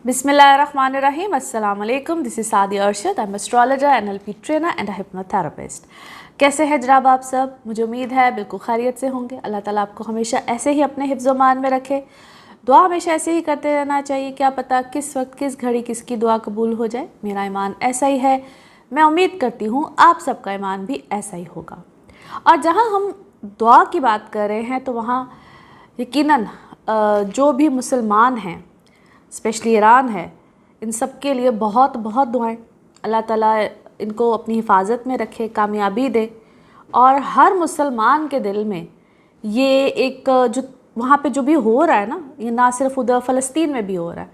Bismillahirrahmanirrahim. Assalamu alaikum. This is Sadia Arshad. I'm an astrologer, NLP trainer and a hypnotherapist. कैसे हैं जनाब आप सब? मुझे उम्मीद है बिल्कुल खैरियत से होंगे। अल्लाह ताला आपको हमेशा ऐसे ही अपने हिफ्ज़-ओ-मान में रखे। दुआ हमेशा ऐसे ही करते रहना चाहिए। क्या पता किस वक्त किस घड़ी किसकी दुआ कबूल हो जाए। मेरा ईमान ऐसा ही है। मैं उम्मीद करती हूँ आप सबका ईमान भी ऐसा ही होगा। और जहाँ हम दुआ की बात कर रहे हैं तो वहाँ यकीनन जो भी मुसलमान हैं, स्पेशली ईरान है, इन सब के लिए बहुत बहुत दुआएं। अल्लाह ताला इनको अपनी हिफाजत में रखे, कामयाबी दे। और हर मुसलमान के दिल में ये एक जो वहाँ पे जो भी हो रहा है ना, ये ना सिर्फ उधर फ़लस्तीन में भी हो रहा है,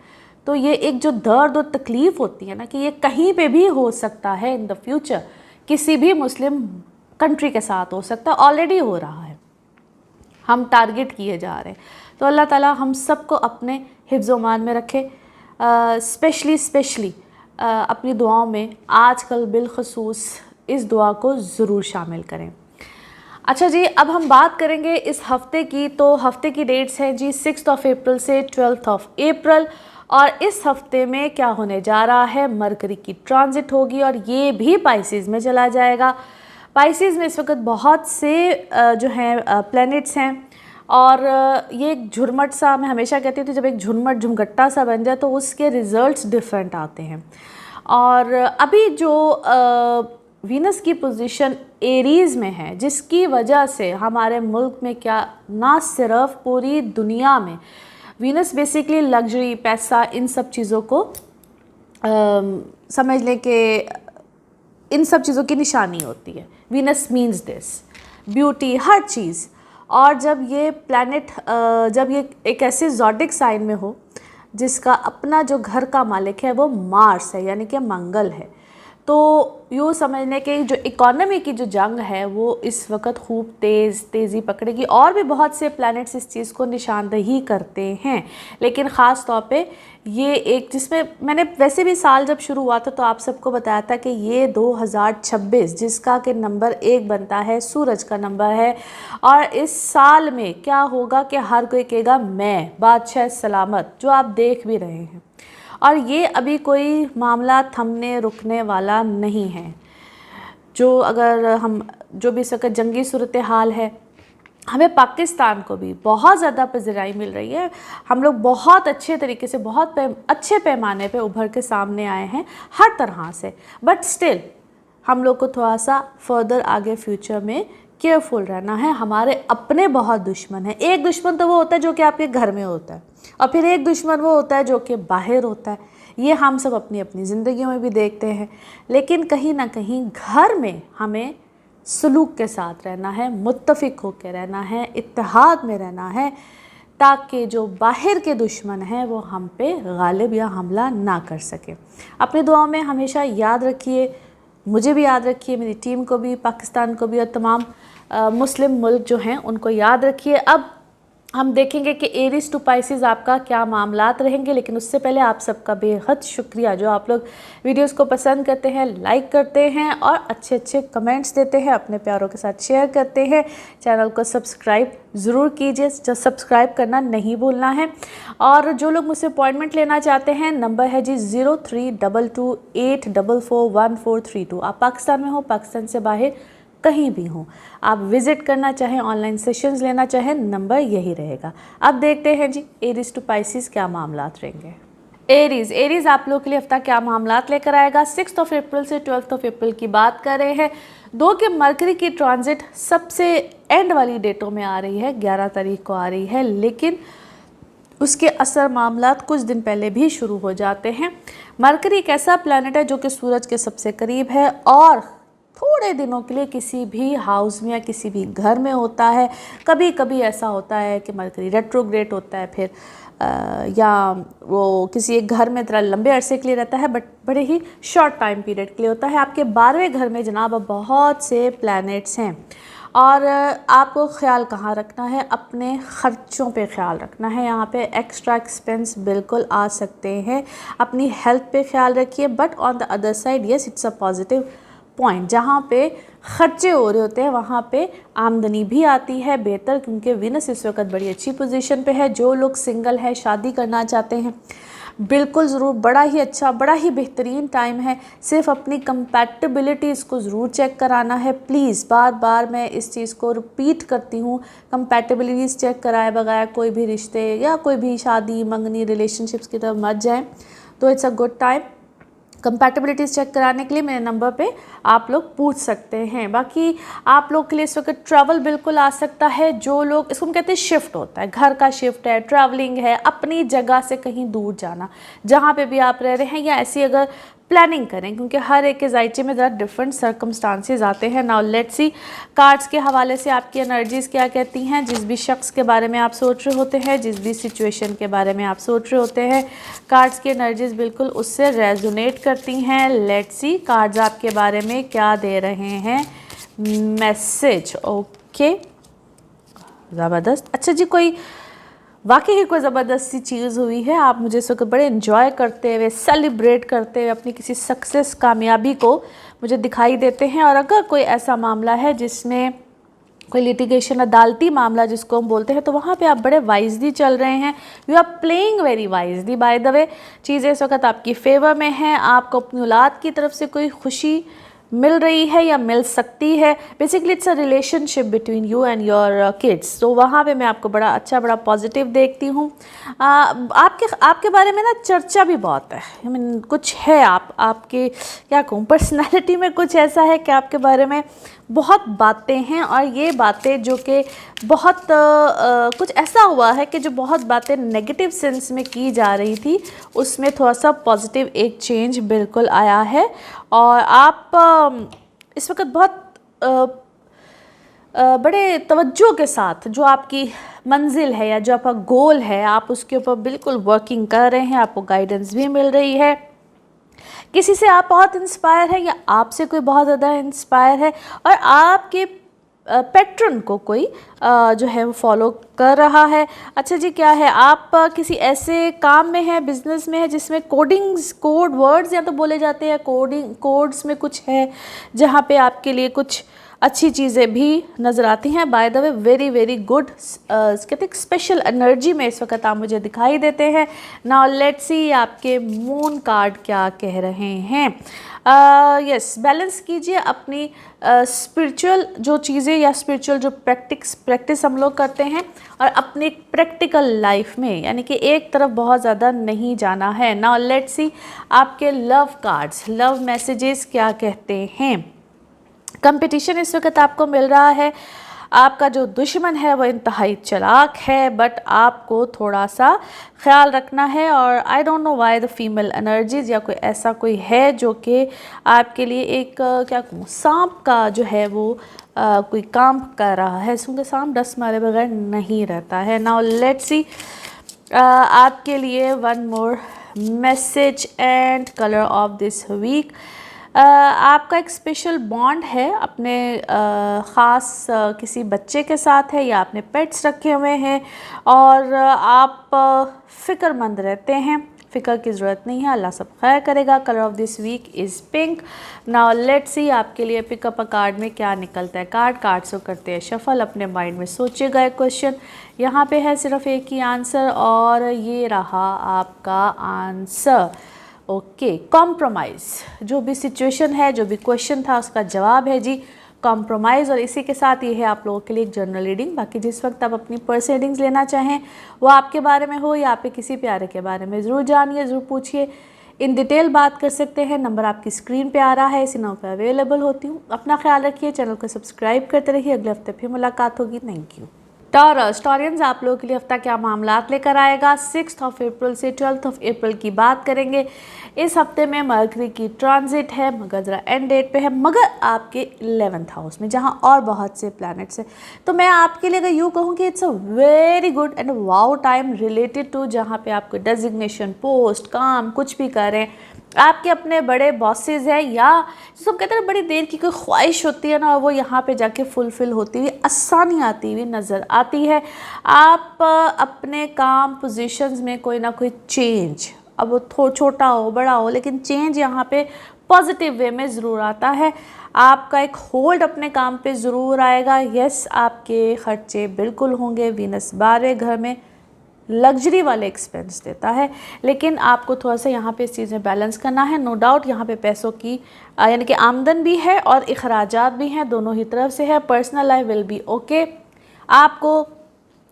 तो ये एक जो दर्द और तकलीफ़ होती है ना कि ये कहीं पे भी हो सकता है इन द फ्यूचर, किसी भी मुस्लिम कंट्री के साथ हो सकता है, ऑलरेडी हो रहा है, हम टारगेट किए जा रहे हैं। तो अल्लाह ताला हम सबको अपने हिफ्ज़-ओ-मान में रखे। स्पेशली अपनी दुआओं में आजकल बिलखसूस इस दुआ को ज़रूर शामिल करें। अच्छा जी, अब हम बात करेंगे इस हफ़्ते की। तो हफ़्ते की डेट्स हैं जी 6 अप्रैल से 12 अप्रैल। और इस हफ़्ते में क्या होने जा रहा है, मरकरी की ट्रांजिट होगी और ये भी पाइसेस में चला जाएगा। पाइसेस में इस वक्त बहुत से जो हैं प्लैनेट्स हैं और ये एक झुरमट सा, मैं हमेशा कहती थी जब एक झुरमट झुमगट्टा सा बन जाए तो उसके रिज़ल्ट्स डिफरेंट आते हैं। और अभी जो वीनस की पोजीशन एरीज़ में है, जिसकी वजह से हमारे मुल्क में क्या, ना सिर्फ पूरी दुनिया में वीनस बेसिकली लग्जरी, पैसा, इन सब चीज़ों को समझ लें कि इन सब चीज़ों की निशानी होती है। वीनस मीन्स दिस, ब्यूटी, हर चीज़। और जब ये प्लैनेट जब ये एक ऐसे ज़ोडिक साइन में हो जिसका अपना जो घर का मालिक है वो मार्स है, यानी कि मंगल है, तो यूँ समझने के जो इकोनॉमी की जो जंग है वो इस वक्त खूब तेज़ी पकड़ेगी। और भी बहुत से प्लैनेट्स इस चीज़ को निशानदही करते हैं, लेकिन ख़ास तौर पे ये एक, जिसमें मैंने वैसे भी साल जब शुरू हुआ था तो आप सबको बताया था कि ये 2026 जिसका कि नंबर 1 बनता है, सूरज का नंबर है। और इस साल में क्या होगा कि हर कोई कहेगा मैं बादशाह सलामत, जो आप देख भी रहे हैं। और ये अभी कोई मामला थमने रुकने वाला नहीं है। जो अगर हम जो भी इस वक्त जंगी सूरत हाल है, हमें पाकिस्तान को भी बहुत ज़्यादा पज़िराई मिल रही है। हम लोग बहुत अच्छे तरीके से, बहुत अच्छे पैमाने पे उभर के सामने आए हैं हर तरह से। बट स्टिल हम लोग को थोड़ा सा फर्दर आगे फ्यूचर में केयरफुल रहना है। हमारे अपने बहुत दुश्मन हैं। एक दुश्मन तो वो होता है जो कि आपके घर में होता है, और फिर एक दुश्मन वो होता है जो कि बाहर होता है। ये हम सब अपनी अपनी ज़िंदगियों में भी देखते हैं। लेकिन कहीं ना कहीं घर में हमें सलूक के साथ रहना है, मुत्तफ़िक होकर रहना है, इत्तेहाद में रहना है, ताकि जो बाहर के दुश्मन हैं वो हम पे गालिब या हमला ना कर सके। अपनी दुआओं में हमेशा याद रखिए, मुझे भी याद रखिए, मेरी टीम को भी, पाकिस्तान को भी, और तमाम मुस्लिम मुल्क जो हैं उनको याद रखिए। अब हम देखेंगे कि एरीज टू पाइसेस आपका क्या मामलात रहेंगे, लेकिन उससे पहले आप सबका बेहद शुक्रिया जो आप लोग वीडियोस को पसंद करते हैं, लाइक करते हैं और अच्छे अच्छे कमेंट्स देते हैं, अपने प्यारों के साथ शेयर करते हैं। चैनल को सब्सक्राइब ज़रूर कीजिए, सब्सक्राइब करना नहीं भूलना है। और जो लोग मुझसे अपॉइंटमेंट लेना चाहते हैं, नंबर है जी 0322844142। आप पाकिस्तान में हो, पाकिस्तान से बाहर कहीं भी हो, आप विज़िट करना चाहें, ऑनलाइन सेशंस लेना चाहें, नंबर यही रहेगा। अब देखते हैं जी एरीज टू पाइसेस क्या मामलात रहेंगे। एरीज आप लोगों के लिए हफ्ता क्या मामलात लेकर आएगा। 6 अप्रैल से 12 अप्रैल की बात कर रहे हैं। 2 के मरकरी की ट्रांजिट सबसे एंड वाली डेटों में आ रही है, 11 तारीख को आ रही है, लेकिन उसके असर मामलात कुछ दिन पहले भी शुरू हो जाते हैं। मरकरी एक ऐसा प्लैनेट है जो कि सूरज के सबसे करीब है और थोड़े दिनों के लिए किसी भी हाउस में या किसी भी घर में होता है। कभी कभी ऐसा होता है कि मरकरी रेट्रोग्रेड होता है, फिर या वो किसी एक घर में तरह लंबे अरसे के लिए रहता है, बट बड़े ही शॉर्ट टाइम पीरियड के लिए होता है। आपके 12वें घर में जनाब अब बहुत से प्लैनेट्स हैं और आपको ख्याल कहाँ रखना है, अपने ख़र्चों पे ख्याल रखना है। यहाँ पे एक्स्ट्रा एक्सपेंस बिल्कुल आ सकते हैं। अपनी हेल्थ पे ख्याल रखिए, but on the other side yes it's a positive point. जहाँ पे खर्चे हो रहे होते हैं वहाँ पे आमदनी भी आती है बेहतर, क्योंकि वीनस इस वक्त बड़ी अच्छी पोजीशन पे है। जो लोग सिंगल है, शादी करना चाहते हैं, बिल्कुल ज़रूर, बड़ा ही अच्छा, बड़ा ही बेहतरीन टाइम है। सिर्फ अपनी कंपैटिबिलिटीज़ को ज़रूर चेक कराना है। प्लीज़, बार बार मैं इस चीज़ को रिपीट करती हूँ, कंपैटिबिलिटीज़ चेक कराए बगैर कोई भी रिश्ते या कोई भी शादी मंगनी रिलेशनशिप्स की तरफ मत जाएं। तो it's a good time. Compatibilities check कराने के लिए मेरे नंबर पे आप लोग पूछ सकते हैं। बाकी आप लोग के लिए इस वक्त ट्रैवल बिल्कुल आ सकता है। जो लोग, इसको हम कहते हैं शिफ्ट होता है, घर का शिफ्ट है, ट्रैवलिंग है, अपनी जगह से कहीं दूर जाना, जहाँ पे भी आप रह रहे हैं, या ऐसी अगर प्लानिंग करें, क्योंकि हर एक के जायचे में ज़रा डिफरेंट सर्कमस्टांसेस आते हैं। नाउ लेट्स सी कार्ड्स के हवाले से आपकी एनर्जीज़ क्या कहती हैं। जिस भी शख्स के बारे में आप सोच रहे होते हैं, जिस भी सिचुएशन के बारे में आप सोच रहे होते हैं, कार्ड्स की एनर्जीज़ बिल्कुल उससे रेजोनेट करती हैं। लेट्स सी कार्ड्स आपके बारे में क्या दे रहे हैं मैसेज। ओके, ज़बरदस्त। अच्छा जी, कोई वाकई ही कोई ज़बरदस्त सी चीज़ हुई है, आप मुझे इस वक्त बड़े इन्जॉय करते हुए, सेलिब्रेट करते हुए अपनी किसी सक्सेस, कामयाबी को मुझे दिखाई देते हैं। और अगर कोई ऐसा मामला है जिसमें कोई लिटिगेशन, अदालती मामला जिसको हम बोलते हैं, तो वहाँ पे आप बड़े वाइजली चल रहे हैं। You are playing very wisely. By the way, चीज़ें इस वक्त आपकी फेवर में हैं। आपको अपनी औलाद की तरफ से कोई खुशी मिल रही है या मिल सकती है। Basically it's a relationship between you and your kids. तो वहाँ पे मैं आपको बड़ा अच्छा, बड़ा पॉजिटिव देखती हूँ। आपके बारे में ना चर्चा भी बहुत है। आई मीन कुछ है, आपके क्या कहूँ, पर्सनैलिटी में कुछ ऐसा है कि आपके बारे में बहुत बातें हैं। और ये बातें जो कि बहुत कुछ ऐसा हुआ है कि जो बहुत बातें नेगेटिव सेंस में की जा रही थी, उसमें थोड़ा सा पॉजिटिव एक चेंज बिल्कुल आया है। और आप इस वक्त बहुत बड़े तवज्जो के साथ जो आपकी मंजिल है या जो आपका गोल है, आप उसके ऊपर बिल्कुल वर्किंग कर रहे हैं। आपको गाइडेंस भी मिल रही है। किसी से आप बहुत इंस्पायर है या आपसे कोई बहुत ज़्यादा इंस्पायर है, और आपके पैट्रन को कोई जो है वो फॉलो कर रहा है। अच्छा जी, क्या है, आप किसी ऐसे काम में है, बिजनेस में है, जिसमें कोड वर्ड्स या तो बोले जाते हैं, कोड्स में कुछ है जहाँ पे आपके लिए कुछ अच्छी चीज़ें भी नज़र आती हैं। Bye the way, very very good, कहते हैं स्पेशल एनर्जी में इस वक्त आप मुझे दिखाई देते हैं। नाउ लेट्स सी आपके मून कार्ड क्या कह रहे हैं। यस, बैलेंस कीजिए अपनी स्पिरिचुअल जो चीज़ें या स्पिरिचुअल जो प्रैक्टिस हम लोग करते हैं, और अपनी प्रैक्टिकल लाइफ में, यानी कि एक तरफ बहुत ज़्यादा नहीं जाना है। नाउ लेट्स सी आपके लव कार्ड्स, लव मैसेजेस क्या कहते हैं। कंपटीशन इस वक्त आपको मिल रहा है। आपका जो दुश्मन है वो इंतहाई चालाक है, बट आपको थोड़ा सा ख्याल रखना है। और I don't know why the female energies, या कोई ऐसा कोई है जो कि आपके लिए एक क्या कहूँ, सांप का जो है वो कोई काम कर रहा है। क्योंकि सांप डस मारे बगैर नहीं रहता है। नाउ लेट्स सी आपके लिए one more message and colour of this week. आपका एक स्पेशल बॉन्ड है अपने ख़ास किसी बच्चे के साथ है, या आपने पेट्स रखे हुए हैं, और आप फ़िक्रमंद रहते हैं। फ़िक्र की ज़रूरत नहीं है, अल्लाह सब खैर करेगा। Colour of this week is pink. Now let's see आपके लिए पिकअप अ कार्ड में क्या निकलता है। कार्ड्स को करते हैं शफल। अपने माइंड में सोचिएगा एक क्वेश्चन, यहाँ पे है सिर्फ एक ही आंसर, और ये रहा आपका आंसर। ओके, कॉम्प्रोमाइज़, जो भी सिचुएशन है, जो भी क्वेश्चन था, उसका जवाब है जी कॉम्प्रोमाइज़। और इसी के साथ ये है आप लोगों के लिए एक जर्नल रीडिंग। बाकी जिस वक्त आप अपनी पर्सनल रीडिंग्स लेना चाहें, वो आपके बारे में हो या आपके किसी प्यारे के बारे में, ज़रूर जानिए, ज़रूर पूछिए, इन डिटेल बात कर सकते हैं। नंबर आपकी स्क्रीन पे आ रहा है, इसी नंबर पर अवेलेबल होती हूँ। अपना ख्याल रखिए, चैनल को सब्सक्राइब करते रहिए। अगले हफ्ते फिर मुलाकात होगी। Thank you. टॉरियंस, आप लोगों के लिए हफ्ता क्या मामलात लेकर आएगा। 6 अप्रैल से 12 अप्रैल की बात करेंगे। इस हफ्ते में मरकरी की ट्रांजिट है, मगर ज़रा एंड डेट पे है, मगर आपके 11th हाउस में, जहां और बहुत से प्लैनेट्स हैं। तो मैं आपके लिए अगर यूँ कहूँ कि it's a very good and wow time related to, जहाँ पे आपको डेजिग्नेशन, पोस्ट, काम कुछ भी करें, आपके अपने बड़े बॉसेस हैं, या जिसको कहते हैं बड़ी देर की कोई ख्वाहिश होती है ना, और वो यहाँ पे जाके फुलफ़िल होती हुई, आसानी आती हुई नज़र आती है। आप अपने काम पोजीशंस में कोई ना कोई चेंज, अब वो छोटा हो बड़ा हो, लेकिन चेंज यहाँ पे पॉजिटिव वे में ज़रूर आता है। आपका एक होल्ड अपने काम पे ज़रूर आएगा। यस, आपके खर्चे बिल्कुल होंगे। वीनस 12वें घर में लग्जरी वाले एक्सपेंस देता है, लेकिन आपको थोड़ा सा यहाँ पे इस चीज़ में बैलेंस करना है। नो डाउट यहाँ पे पैसों की यानी कि आमदन भी है और अखराजात भी हैं, दोनों ही तरफ से है। Personal life will be okay. आपको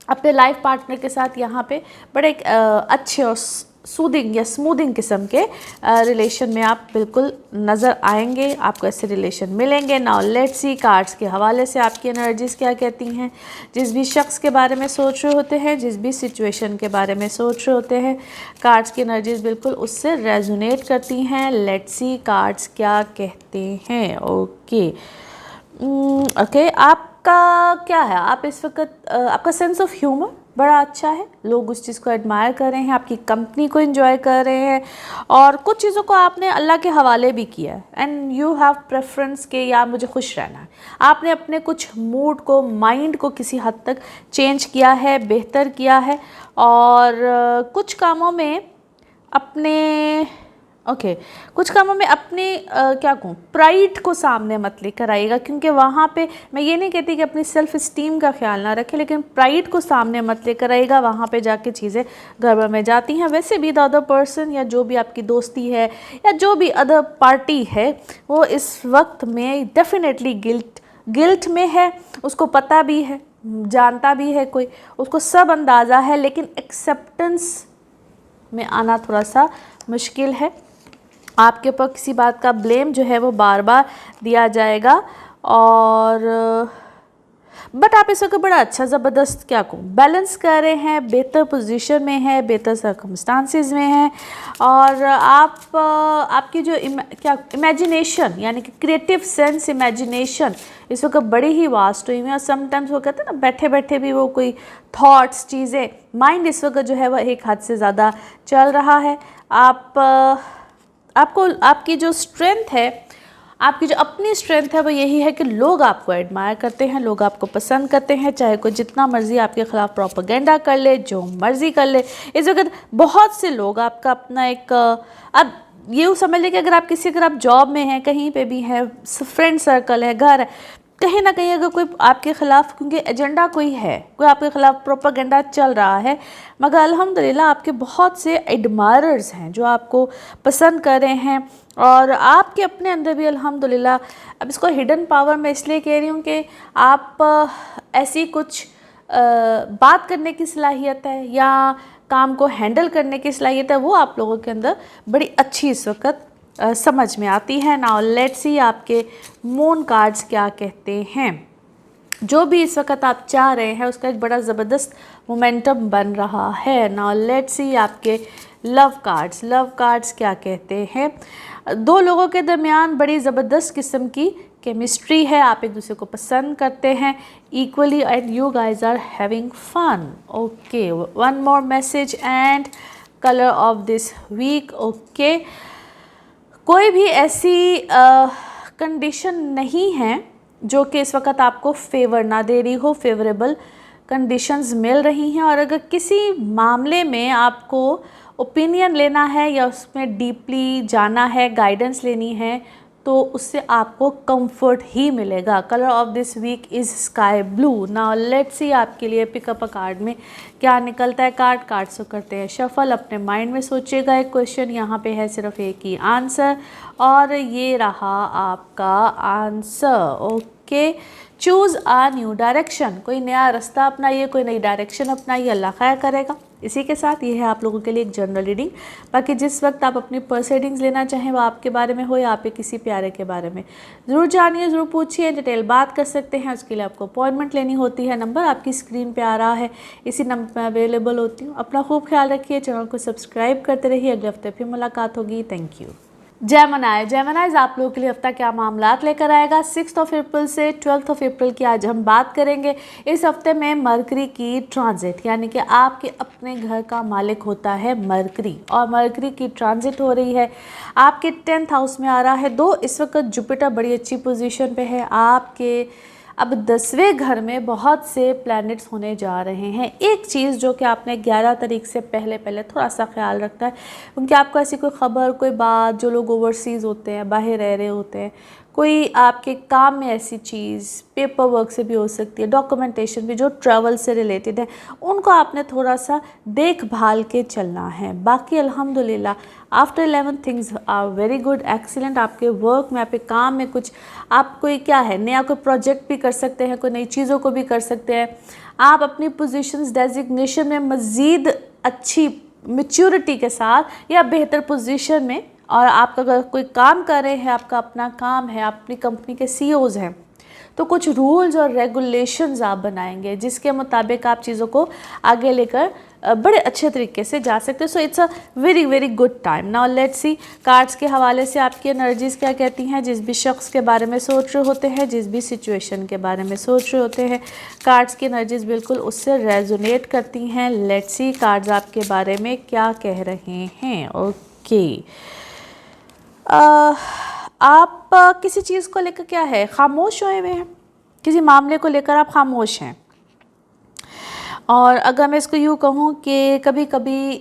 अपने लाइफ पार्टनर के साथ यहाँ पे बड़े अच्छे और सूदिंग या स्मूदिंग किस्म के रिलेशन में आप बिल्कुल नज़र आएंगे, आपको ऐसे रिलेशन मिलेंगे। नाउ लेट्स सी कार्ड्स के हवाले से आपकी एनर्जीज़ क्या कहती हैं। जिस भी शख्स के बारे में सोच रहे होते हैं, जिस भी सिचुएशन के बारे में सोच रहे होते हैं, कार्ड्स की एनर्जीज़ बिल्कुल उससे रेजोनेट करती हैं। लेट्स सी कार्ड्स क्या कहते हैं। ओके ओके, आपका क्या है, आप इस वक्त आपका सेंस ऑफ ह्यूमर बड़ा अच्छा है, लोग उस चीज़ को एडमायर कर रहे हैं, आपकी कंपनी को एंजॉय कर रहे हैं, और कुछ चीज़ों को आपने अल्लाह के हवाले भी किया है। एंड यू हैव प्रेफरेंस के या मुझे खुश रहना है, आपने अपने कुछ मूड को, माइंड को किसी हद तक चेंज किया है, बेहतर किया है, और कुछ कामों में अपने कुछ कामों में अपने क्या कहूँ, प्राइड को सामने मत लेकर आइएगा, क्योंकि वहाँ पे मैं ये नहीं कहती कि अपनी सेल्फ इस्टीम का ख्याल ना रखें, लेकिन प्राइड को सामने मत लेकर आइएगा, वहाँ पे जाके चीज़ें गड़बड़ में जाती हैं। वैसे भी द अदर पर्सन या जो भी आपकी दोस्ती है या जो भी अदर पार्टी है, वो इस वक्त में डेफिनेटली गिल्ट में है, उसको पता भी है, जानता भी है, कोई उसको सब अंदाज़ा है, लेकिन एक्सेप्टेंस में आना थोड़ा सा मुश्किल है। आपके ऊपर किसी बात का ब्लेम जो है वो बार बार दिया जाएगा, और बट आप इस वक्त बड़ा अच्छा ज़बरदस्त क्या कहूँ बैलेंस कर रहे हैं, बेहतर पोजीशन में है, बेहतर सर्कमस्टांसिस में है, और आप आपकी जो इमेजिनेशन यानी कि क्रिएटिव सेंस, इमेजिनेशन इस वक्त बड़ी ही वास्ट हुई है। और समटाइम्स वो कहते हैं ना, बैठे बैठे भी वो कोई थॉट्स, चीज़ें, माइंड इस वक्त जो है वह एक हद से ज़्यादा चल रहा है। आपको आपकी जो स्ट्रेंथ है, आपकी जो अपनी स्ट्रेंथ है, वो यही है कि लोग आपको एडमायर करते हैं, लोग आपको पसंद करते हैं, चाहे कोई जितना मर्ज़ी आपके ख़िलाफ़ प्रोपेगेंडा कर ले, जो मर्ज़ी कर ले। इस वक्त बहुत से लोग आपका अपना एक अब ये समझ लें कि अगर आप जॉब में हैं, कहीं पे भी हैं, फ्रेंड सर्कल है, घर है, कहीं ना कहीं अगर कोई आपके ख़िलाफ़, क्योंकि एजेंडा कोई है, कोई आपके ख़िलाफ़ प्रोपेगेंडा चल रहा है, मगर अल्हम्दुलिल्लाह आपके बहुत से एडमायरर्स हैं जो आपको पसंद कर रहे हैं, और आपके अपने अंदर भी अल्हम्दुलिल्लाह, अब इसको हिडन पावर मैं इसलिए कह रही हूँ कि आप ऐसी कुछ बात करने की सलाहियत है या काम को हैंडल करने की सलाहियत है, वो आप लोगों के अंदर बड़ी अच्छी इस वक्त समझ में आती है। नाउ लेट्स सी आपके मून कार्ड्स क्या कहते हैं। जो भी इस वक्त आप चाह रहे हैं उसका एक बड़ा ज़बरदस्त मोमेंटम बन रहा है। नाउ लेट्स सी आपके लव कार्ड्स क्या कहते हैं। दो लोगों के दरमियान बड़ी ज़बरदस्त किस्म की केमिस्ट्री है, आप एक दूसरे को पसंद करते हैं equally, and you guys are having fun. Okay, one more message and colour of this week. Okay, कोई भी ऐसी कंडीशन नहीं है जो कि इस वक्त आपको फेवर ना दे रही हो, फेवरेबल कंडीशंस मिल रही हैं, और अगर किसी मामले में आपको ओपिनियन लेना है या उसमें डीपली जाना है, गाइडेंस लेनी है, तो उससे आपको कंफर्ट ही मिलेगा। Colour of this week is sky blue. Now let's see आपके लिए पिकअप अ कार्ड में क्या निकलता है। कार्ड से करते हैं शफल, अपने माइंड में सोचिएगा एक क्वेश्चन, यहाँ पे है सिर्फ एक ही आंसर, और ये रहा आपका आंसर। ओके, चूज़ आ न्यू डायरेक्शन, कोई नया रास्ता अपनाइए, कोई नई डायरेक्शन अपनाइए, अल्लाह खैर करेगा। इसी के साथ ये है आप लोगों के लिए एक जनरल रीडिंग। बाकी जिस वक्त आप अपनी पर्सनल रीडिंग्स लेना चाहें, वो आपके बारे में हो या आपके किसी प्यारे के बारे में, ज़रूर जानिए, ज़रूर पूछिए, डिटेल बात कर सकते हैं। उसके लिए आपको अपॉइंटमेंट लेनी होती है। नंबर आपकी स्क्रीन पे आ रहा है, इसी नंबर पर अवेलेबल होती हूँ। अपना खूब ख्याल रखिए, चैनल को सब्सक्राइब करते रहिए। अगले हफ्ते फिर मुलाकात होगी। Thank you. जेमिनाइज आप लोगों के लिए हफ्ता क्या मामलात लेकर आएगा। 6 अप्रैल से 12 अप्रैल की आज हम बात करेंगे। इस हफ्ते में मरकरी की ट्रांजिट, यानी कि आपके अपने घर का मालिक होता है मरकरी, और मरकरी की ट्रांजिट हो रही है, आपके 10th हाउस में आ रहा है। इस वक्त जुपिटर बड़ी अच्छी पोजीशन पे है। आपके अब 10वें घर में बहुत से प्लैनेट्स होने जा रहे हैं। एक चीज़ जो कि आपने 11 तारीख से पहले थोड़ा सा ख्याल रखना है, क्योंकि आपको ऐसी कोई ख़बर, कोई बात, जो लोग ओवरसीज़ होते हैं, बाहर रह रहे होते हैं, कोई आपके काम में ऐसी चीज़ पेपर वर्क से भी हो सकती है, डॉक्यूमेंटेशन भी जो ट्रैवल से रिलेटेड है, उनको आपने थोड़ा सा देखभाल के चलना है। बाकी अल्हम्दुलिल्लाह after 11 things are very good, excellent. आपके वर्क में, आपके काम में कुछ आप कोई क्या है नया कोई प्रोजेक्ट भी कर सकते हैं, कोई नई चीज़ों को भी कर सकते हैं। आप अपनी पोजीशंस डेजिग्नेशन में मज़ीद अच्छी मैच्योरिटी के साथ या बेहतर पोजीशन में, और आप अगर कोई काम कर रहे हैं, आपका अपना काम है, आप अपनी कंपनी के सीईओज़ हैं, तो कुछ रूल्स और रेगुलेशंस आप बनाएंगे जिसके मुताबिक आप चीज़ों को आगे लेकर बड़े अच्छे तरीके से जा सकते हैं। So it's a very very good time. Now let's see cards के हवाले से आपकी एनर्जीज़ क्या कहती हैं। जिस भी शख्स के बारे में सोच रहे होते हैं, जिस भी सिचुएशन के बारे में सोच रहे होते हैं, कार्ड्स की एनर्जीज़ बिल्कुल उससे रेजोनेट करती हैं। लेट्स सी कार्ड्स आपके बारे में क्या कह रहे हैं। ओके, आप किसी चीज़ को लेकर क्या है, खामोश हुए हुए हैं, किसी मामले को लेकर आप खामोश हैं। और अगर मैं इसको यूँ कहूँ कि कभी कभी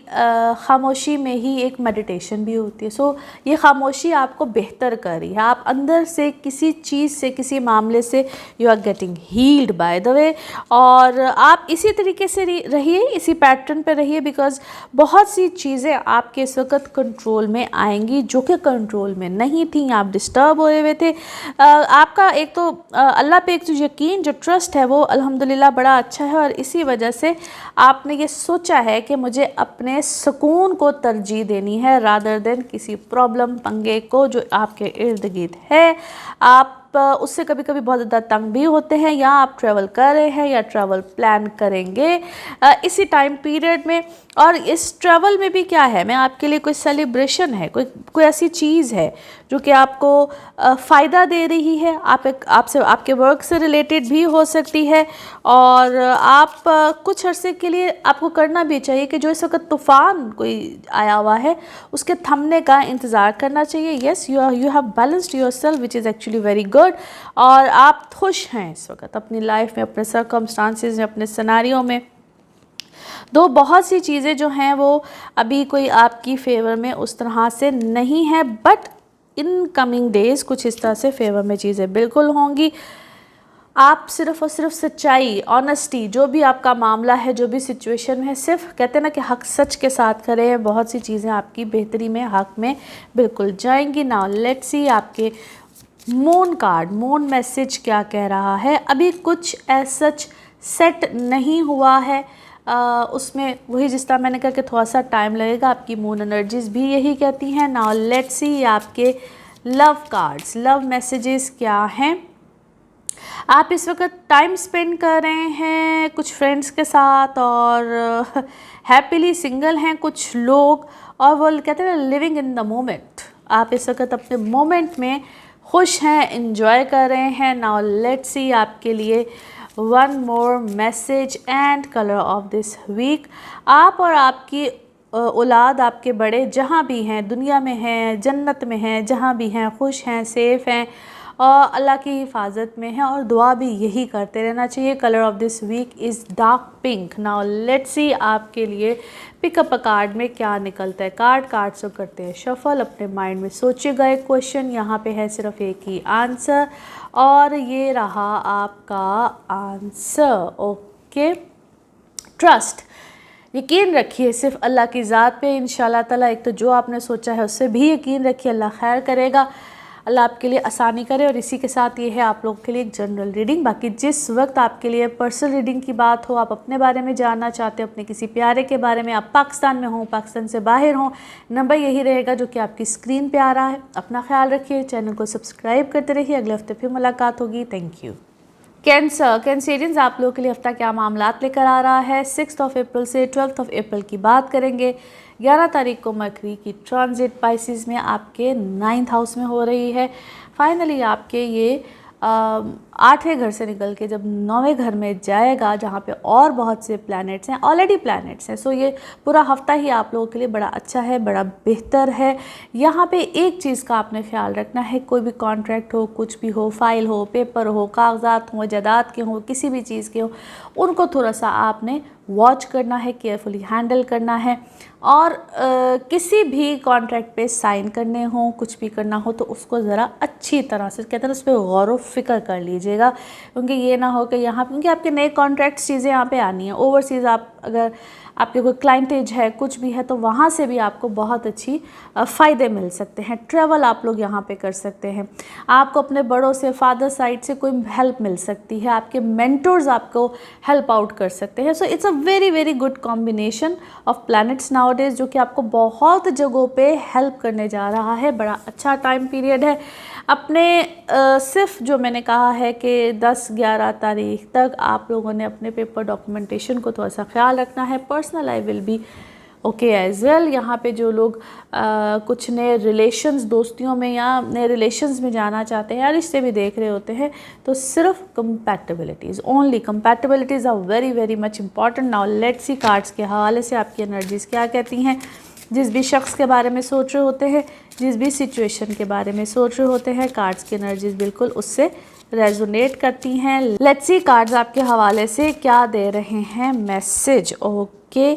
खामोशी में ही एक मेडिटेशन भी होती है। सो ये खामोशी आपको बेहतर कर रही है। आप अंदर से किसी चीज़ से, किसी मामले से you are getting healed by the way. और आप इसी तरीके से रहिए, इसी पैटर्न पे रहिए, बिकॉज बहुत सी चीज़ें आपके इस वक्त कंट्रोल में आएंगी जो कि कंट्रोल में नहीं थी। आप डिस्टर्ब हुए हुए थे। आपका एक तो अल्लाह पे एक जो यकीन, जो ट्रस्ट है, वो अल्हम्दुलिल्लाह बड़ा अच्छा है। और इसी वजह से आपने ये सोचा है कि मुझे अपने सुकून को तरजीह देनी है रादर देन किसी प्रॉब्लम पंगे को जो आपके इर्द गिर्द है। आप उससे कभी कभी बहुत ज़्यादा तंग भी होते हैं, या आप ट्रैवल कर रहे हैं या ट्रैवल प्लान करेंगे इसी टाइम पीरियड में। और इस ट्रैवल में भी क्या है, मैं आपके लिए कोई सेलिब्रेशन है, कोई ऐसी चीज़ है जो कि आपको फ़ायदा दे रही है। आपसे, आपके वर्क से रिलेटेड भी हो सकती है। और आप कुछ अरसे के लिए आपको करना भी चाहिए कि जो इस वक्त तूफ़ान कोई आया हुआ है उसके थमने का इंतज़ार करना चाहिए। Yes, you have balanced yourself which is actually very good. और आप खुश हैं इस वक्त अपनी लाइफ में, अपने सर्कमस्टांसिस में, अपने सिनेरियो में। दो बहुत सी चीज़ें जो हैं वो अभी कोई आपकी फेवर में उस तरह से नहीं है, बट इन कमिंग डेज़ कुछ इस तरह से फेवर में चीज़ें बिल्कुल होंगी। आप सिर्फ़ और सिर्फ सच्चाई, ऑनेस्टी, जो भी आपका मामला है, जो भी सिचुएशन है, सिर्फ कहते हैं ना कि हक सच के साथ करें, बहुत सी चीज़ें आपकी बेहतरी में, हक में बिल्कुल जाएंगी। नाउ लेट्स सी आपके मून कार्ड, मून मैसेज क्या कह रहा है। अभी कुछ ऐसा सच सेट नहीं हुआ है, उसमें वही जिस तरह मैंने कहा कि थोड़ा सा टाइम लगेगा। आपकी मून एनर्जीज़ भी यही कहती हैं। नाउ लेट्स सी आपके लव कार्ड्स, लव मैसेजेस क्या हैं। आप इस वक्त टाइम स्पेंड कर रहे हैं कुछ फ्रेंड्स के साथ, और हैप्पीली सिंगल हैं कुछ लोग, और वो कहते हैं लिविंग इन द मोमेंट। आप इस वक्त अपने मोमेंट में खुश हैं, इंजॉय कर रहे हैं। नाउ लेट्स सी आपके लिए one more message and colour of this week. आप और आपकी औलाद, आपके बड़े जहाँ भी हैं, दुनिया में हैं, जन्नत में हैं, जहाँ भी हैं खुश हैं, सेफ़ हैं और अल्लाह की हिफाजत में है, और दुआ भी यही करते रहना चाहिए। Colour of this week is dark pink. Now let's see आपके लिए पिकअप अ कार्ड में क्या निकलता है। कार्ड से करते हैं शफल। अपने माइंड में सोचिएगा एक क्वेश्चन, यहाँ पे है सिर्फ एक ही आंसर, और ये रहा आपका आंसर। ओके, ट्रस्ट, यकीन रखिए सिर्फ अल्लाह की ज़ात पे। इंशाल्लाह ताला एक तो जो आपने सोचा है उससे भी यकीन रखिए, अल्लाह खैर करेगा, अल्लाह आपके लिए आसानी करे। और इसी के साथ ये है आप लोगों के लिए एक जनरल रीडिंग। बाकी जिस वक्त आपके लिए पर्सनल रीडिंग की बात हो, आप अपने बारे में जानना चाहते हो, अपने किसी प्यारे के बारे में, आप पाकिस्तान में हों, पाकिस्तान से बाहर हों, नंबर यही रहेगा जो कि आपकी स्क्रीन पे आ रहा है। अपना ख्याल रखिए, चैनल को सब्सक्राइब करते रहिए। अगले हफ्ते फिर मुलाकात होगी। Thank you. कैंसर, कैंसेरियंस, आप लोगों के लिए हफ्ता क्या मामलात लेकर आ रहा है। 6 अप्रैल से 12 अप्रैल की बात करेंगे। 11 तारीख को मरकरी की ट्रांजिट पाइसिस में आपके 9th हाउस में हो रही है। फाइनली आपके ये 8वें घर से निकल के जब 9वें घर में जाएगा, जहाँ पे और बहुत से प्लैनेट्स हैं, ऑलरेडी प्लैनेट्स हैं। सो ये पूरा हफ्ता ही आप लोगों के लिए बड़ा अच्छा है, बड़ा बेहतर है। यहाँ पे एक चीज़ का आपने ख्याल रखना है, कोई भी कॉन्ट्रैक्ट हो, कुछ भी हो, फाइल हो, पेपर हो, कागजात हो, जायदाद के हो, किसी भी चीज़ के हो, उनको थोड़ा सा आपने वॉच करना है, केयरफुली हैंडल करना है। और किसी भी कॉन्ट्रैक्ट पे साइन करने हो, कुछ भी करना हो तो उसको ज़रा अच्छी तरह से कहते हैं उस पर गौर व फिक्र कर लीजिएगा, क्योंकि ये ना हो कि यहाँ क्योंकि आपके नए कॉन्ट्रैक्ट्स चीज़ें यहाँ पे आनी है। ओवरसीज़ आप अगर आपके कोई क्लाइंटेज है, कुछ भी है, तो वहाँ से भी आपको बहुत अच्छी फ़ायदे मिल सकते हैं। ट्रैवल आप लोग यहाँ पे कर सकते हैं। आपको अपने बड़ों से, फादर साइड से कोई हेल्प मिल सकती है, आपके मेंटर्स आपको हेल्प आउट कर सकते हैं। So it's a very very good combination of planets nowadays, जो कि आपको बहुत जगहों पे हेल्प करने जा रहा है। बड़ा अच्छा टाइम पीरियड है। अपने सिर्फ जो मैंने कहा है कि 10-11 तारीख तक आप लोगों ने अपने पेपर डॉक्यूमेंटेशन को थोड़ा सा ख्याल रखना है। Personal I will be okay as well. यहाँ पे जो लोग कुछ नए रिलेशंस, दोस्तियों में या नए रिलेशंस में जाना चाहते हैं या रिश्ते भी देख रहे होते हैं, तो सिर्फ compatibilities, only compatibilities are very very much important. Now let's see cards के हवाले से आपकी एनर्जीज़ क्या कहती हैं। जिस भी शख्स के बारे में सोच रहे होते हैं, जिस भी सिचुएशन के बारे में सोच रहे होते हैं, कार्ड्स की एनर्जीज़ बिल्कुल उससे रेजोनेट करती हैं। लेट्स सी कार्ड्स आपके हवाले से क्या दे रहे हैं मैसेज। ओके,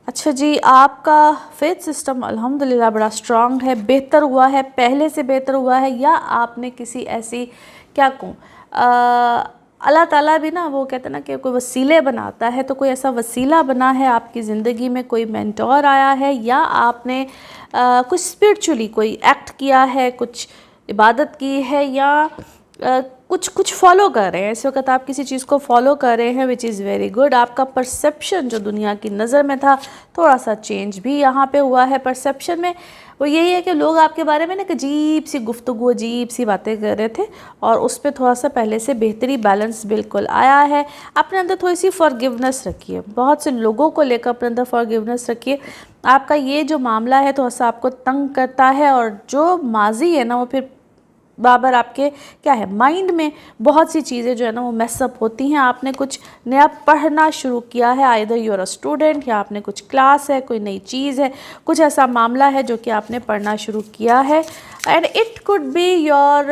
अच्छा जी, आपका फेथ सिस्टम अल्हम्दुलिल्लाह बड़ा स्ट्रॉन्ग है, बेहतर हुआ है, पहले से बेहतर हुआ है, या आपने किसी ऐसी क्या कहूँ अल्लाह ताला भी ना वो कहते हैं ना कि कोई वसीले बनाता है, तो कोई ऐसा वसीला बना है आपकी ज़िंदगी में, कोई मेंटोर आया है, या आपने कुछ स्पिरिचुअली कोई एक्ट किया है, कुछ इबादत की है, या कुछ फॉलो कर रहे हैं। इस वक्त आप किसी चीज़ को फॉलो कर रहे हैं, विच इज़ वेरी गुड। आपका परसेप्शन जो दुनिया की नज़र में था, थोड़ा सा चेंज भी यहाँ पे हुआ है परसेप्शन में। वो यही है कि लोग आपके बारे में ना अजीब सी गुफ्तगू, अजीब सी बातें कर रहे थे, और उस पर थोड़ा सा पहले से बेहतरी, बैलेंस बिल्कुल आया है। अपने अंदर थोड़ी सी फॉरगिवनेस रखिए, बहुत से लोगों को लेकर अपने अंदर फॉरगिवनेस रखिए। आपका ये जो मामला है थोड़ा सा आपको तंग करता है, और जो माजी है ना वो फिर बाबर आपके क्या है माइंड में बहुत सी चीज़ें जो है ना वो मैसअप होती हैं। आपने कुछ नया पढ़ना शुरू किया है, either you are a student, या आपने कुछ क्लास है, कोई नई चीज़ है, कुछ ऐसा मामला है जो कि आपने पढ़ना शुरू किया है। And it could be your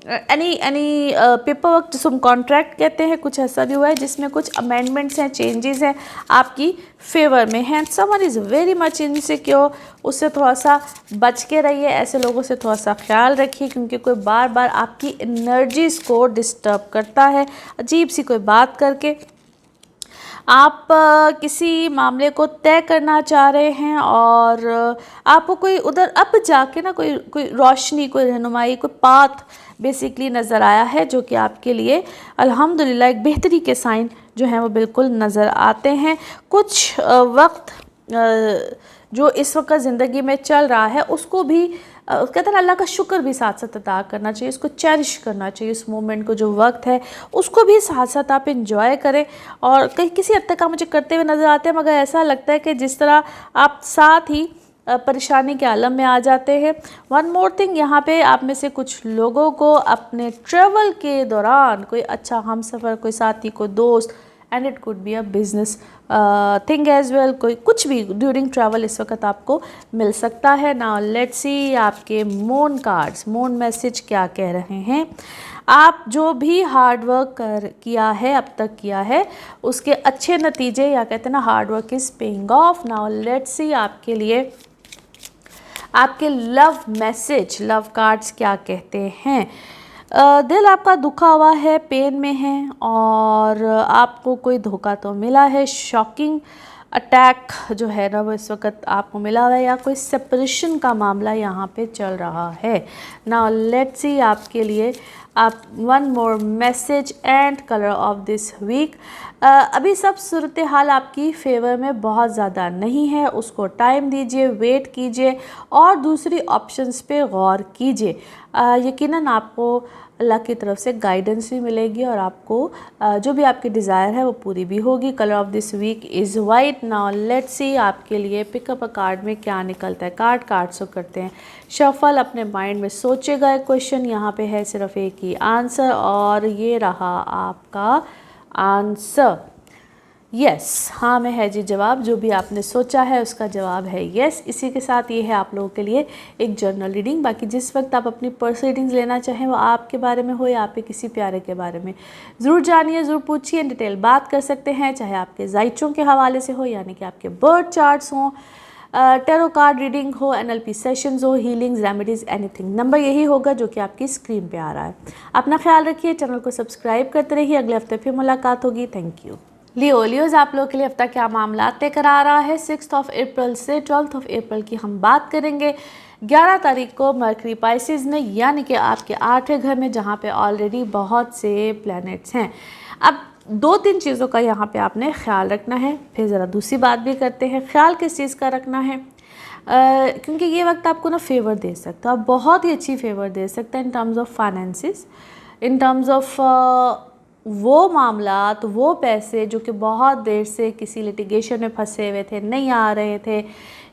any paper work, जिसको हम कॉन्ट्रैक्ट कहते हैं, कुछ ऐसा भी हुआ है जिसमें कुछ अमेंडमेंट्स हैं, चेंजेस हैं, आपकी फेवर में हैं। Someone is very much insecure, उससे थोड़ा सा बच के रहिए, ऐसे लोगों से थोड़ा सा ख्याल रखिए, क्योंकि कोई बार बार आपकी एनर्जीज़ को डिस्टर्ब करता है, अजीब सी कोई बात करके। आप किसी मामले को तय करना चाह रहे हैं, और आपको कोई उधर अब जाके ना कोई रोशनी, कोई रहनुमाई, कोई पाथ बेसिकली नज़र आया है, जो कि आपके लिए अल्हम्दुलिल्लाह एक बेहतरी के साइन जो हैं वो बिल्कुल नज़र आते हैं। कुछ वक्त जो इस वक्त ज़िंदगी में चल रहा है उसको भी कहते हैं अल्लाह का शुक्र भी साथ साथ अदा करना चाहिए, उसको चेरिश करना चाहिए, उस मोमेंट को, जो वक्त है उसको भी साथ साथ आप इंजॉय करें। और कहीं किसी हद तक आप मुझे करते हुए नज़र आते हैं, मगर ऐसा लगता है कि जिस तरह आप साथ ही परेशानी के आलम में आ जाते हैं। वन मोर थिंग, यहाँ पे आप में से कुछ लोगों को अपने ट्रैवल के दौरान कोई अच्छा हमसफ़र, कोई साथी, कोई दोस्त, and it could be a business thing as well, कोई कुछ भी ड्यूरिंग ट्रैवल इस वक्त आपको मिल सकता है। नाउ लेट्स सी आपके मून कार्ड्स, मून मैसेज क्या कह रहे हैं। आप जो भी हार्ड वर्क किया है, अब तक किया है, उसके अच्छे नतीजे, या कहते हैं ना hard work is paying off. Now let's see आपके लिए आपके लव मैसेज, लव कार्ड्स क्या कहते हैं। दिल आपका दुखा हुआ है, पेन में है, और आपको कोई धोखा तो मिला है, शॉकिंग अटैक जो है ना वो इस वक्त आपको मिला हुआ है, या कोई सेपरेशन का मामला यहाँ पे चल रहा है। नाउ लेट्स सी आपके लिए आप one more message and colour of this week. अभी सब सूरत हाल आपकी फेवर में बहुत ज़्यादा नहीं है, उसको टाइम दीजिए, वेट कीजिए, और दूसरी ऑप्शंस पे गौर कीजिए। यकीनन आपको अल्लाह की तरफ से गाइडेंस भी मिलेगी, और आपको जो भी आपकी डिज़ायर है वो पूरी भी होगी। Colour of this week is white. Now let's see आपके लिए पिकअप अ कार्ड में क्या निकलता है। कार्ड्स को करते हैं शफल, अपने माइंड में सोचेगा एक क्वेश्चन, यहाँ पे है सिर्फ एक ही आंसर, और ये रहा आपका आंसर। यस, हाँ में है जी जवाब। जो भी आपने सोचा है उसका जवाब है यस। इसी के साथ ये है आप लोगों के लिए एक जर्नल रीडिंग। बाकी जिस वक्त आप अपनी पर्सनल रीडिंग्स लेना चाहें वो आपके बारे में हो या आपके किसी प्यारे के बारे में, ज़रूर जानिए, ज़रूर पूछिए, डिटेल बात कर सकते हैं। चाहे आपके जाइचों के हवाले से हो, यानी कि आपके बर्थ चार्ट्स हों, टेरो कार्ड रीडिंग हो, NLP सेशंस हो, हीलिंग्स, रेमेडीज़, एनीथिंग। नंबर यही होगा जो कि आपकी स्क्रीन पे आ रहा है। अपना ख्याल रखिए, चैनल को सब्सक्राइब करते रहिए। अगले हफ्ते फिर मुलाकात होगी। Thank you. लियोज आप लोगों के लिए हफ्ता क्या मामला लेकर आ रहा है। 6 अप्रैल से 12 अप्रैल की हम बात करेंगे। 11 तारीख को मरकरी पाइसेस में, यानी कि आपके 8वें घर में, जहाँ पे ऑलरेडी बहुत से प्लैनेट्स हैं। अब 2-3 चीज़ों का यहाँ पे आपने ख्याल रखना है। फिर ज़रा दूसरी बात भी करते हैं, ख्याल किस चीज़ का रखना है। क्योंकि ये वक्त आपको ना फेवर दे सकता है, आप बहुत ही अच्छी फेवर दे सकते हैं in terms of finances, in terms of वो मामला, तो वो पैसे जो कि बहुत देर से किसी लिटिगेशन में फंसे हुए थे, नहीं आ रहे थे,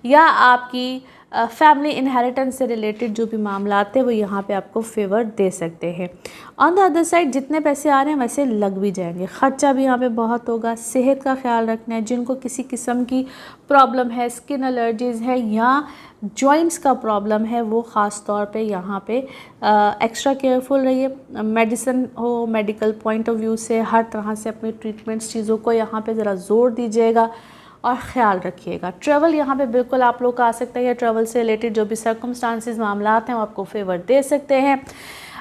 या आपकी फैमिली इनहेरिटेंस से रिलेटेड जो भी मामला थे वो यहाँ पे आपको फेवर दे सकते हैं। ऑन द अदर साइड जितने पैसे आ रहे हैं वैसे लग भी जाएंगे, ख़र्चा भी यहाँ पे बहुत होगा। सेहत का ख्याल रखना है, जिनको किसी किस्म की प्रॉब्लम है, स्किन एलर्जीज़ है या जॉइंट्स का प्रॉब्लम है, वो ख़ास तौर पे यहाँ पे एक्स्ट्रा केयरफुल रहिए। मेडिसिन हो, मेडिकल पॉइंट ऑफ व्यू से हर तरह से अपनी ट्रीटमेंट्स चीज़ों को यहाँ पे ज़रा ज़ोर दीजिएगा और ख़्याल रखिएगा। ट्रैवल यहाँ पे बिल्कुल आप लोग का आ सकता है, या ट्रैवल से रिलेटेड जो भी सर्कमस्टांसिस मामला हैं वो आपको फेवर दे सकते हैं।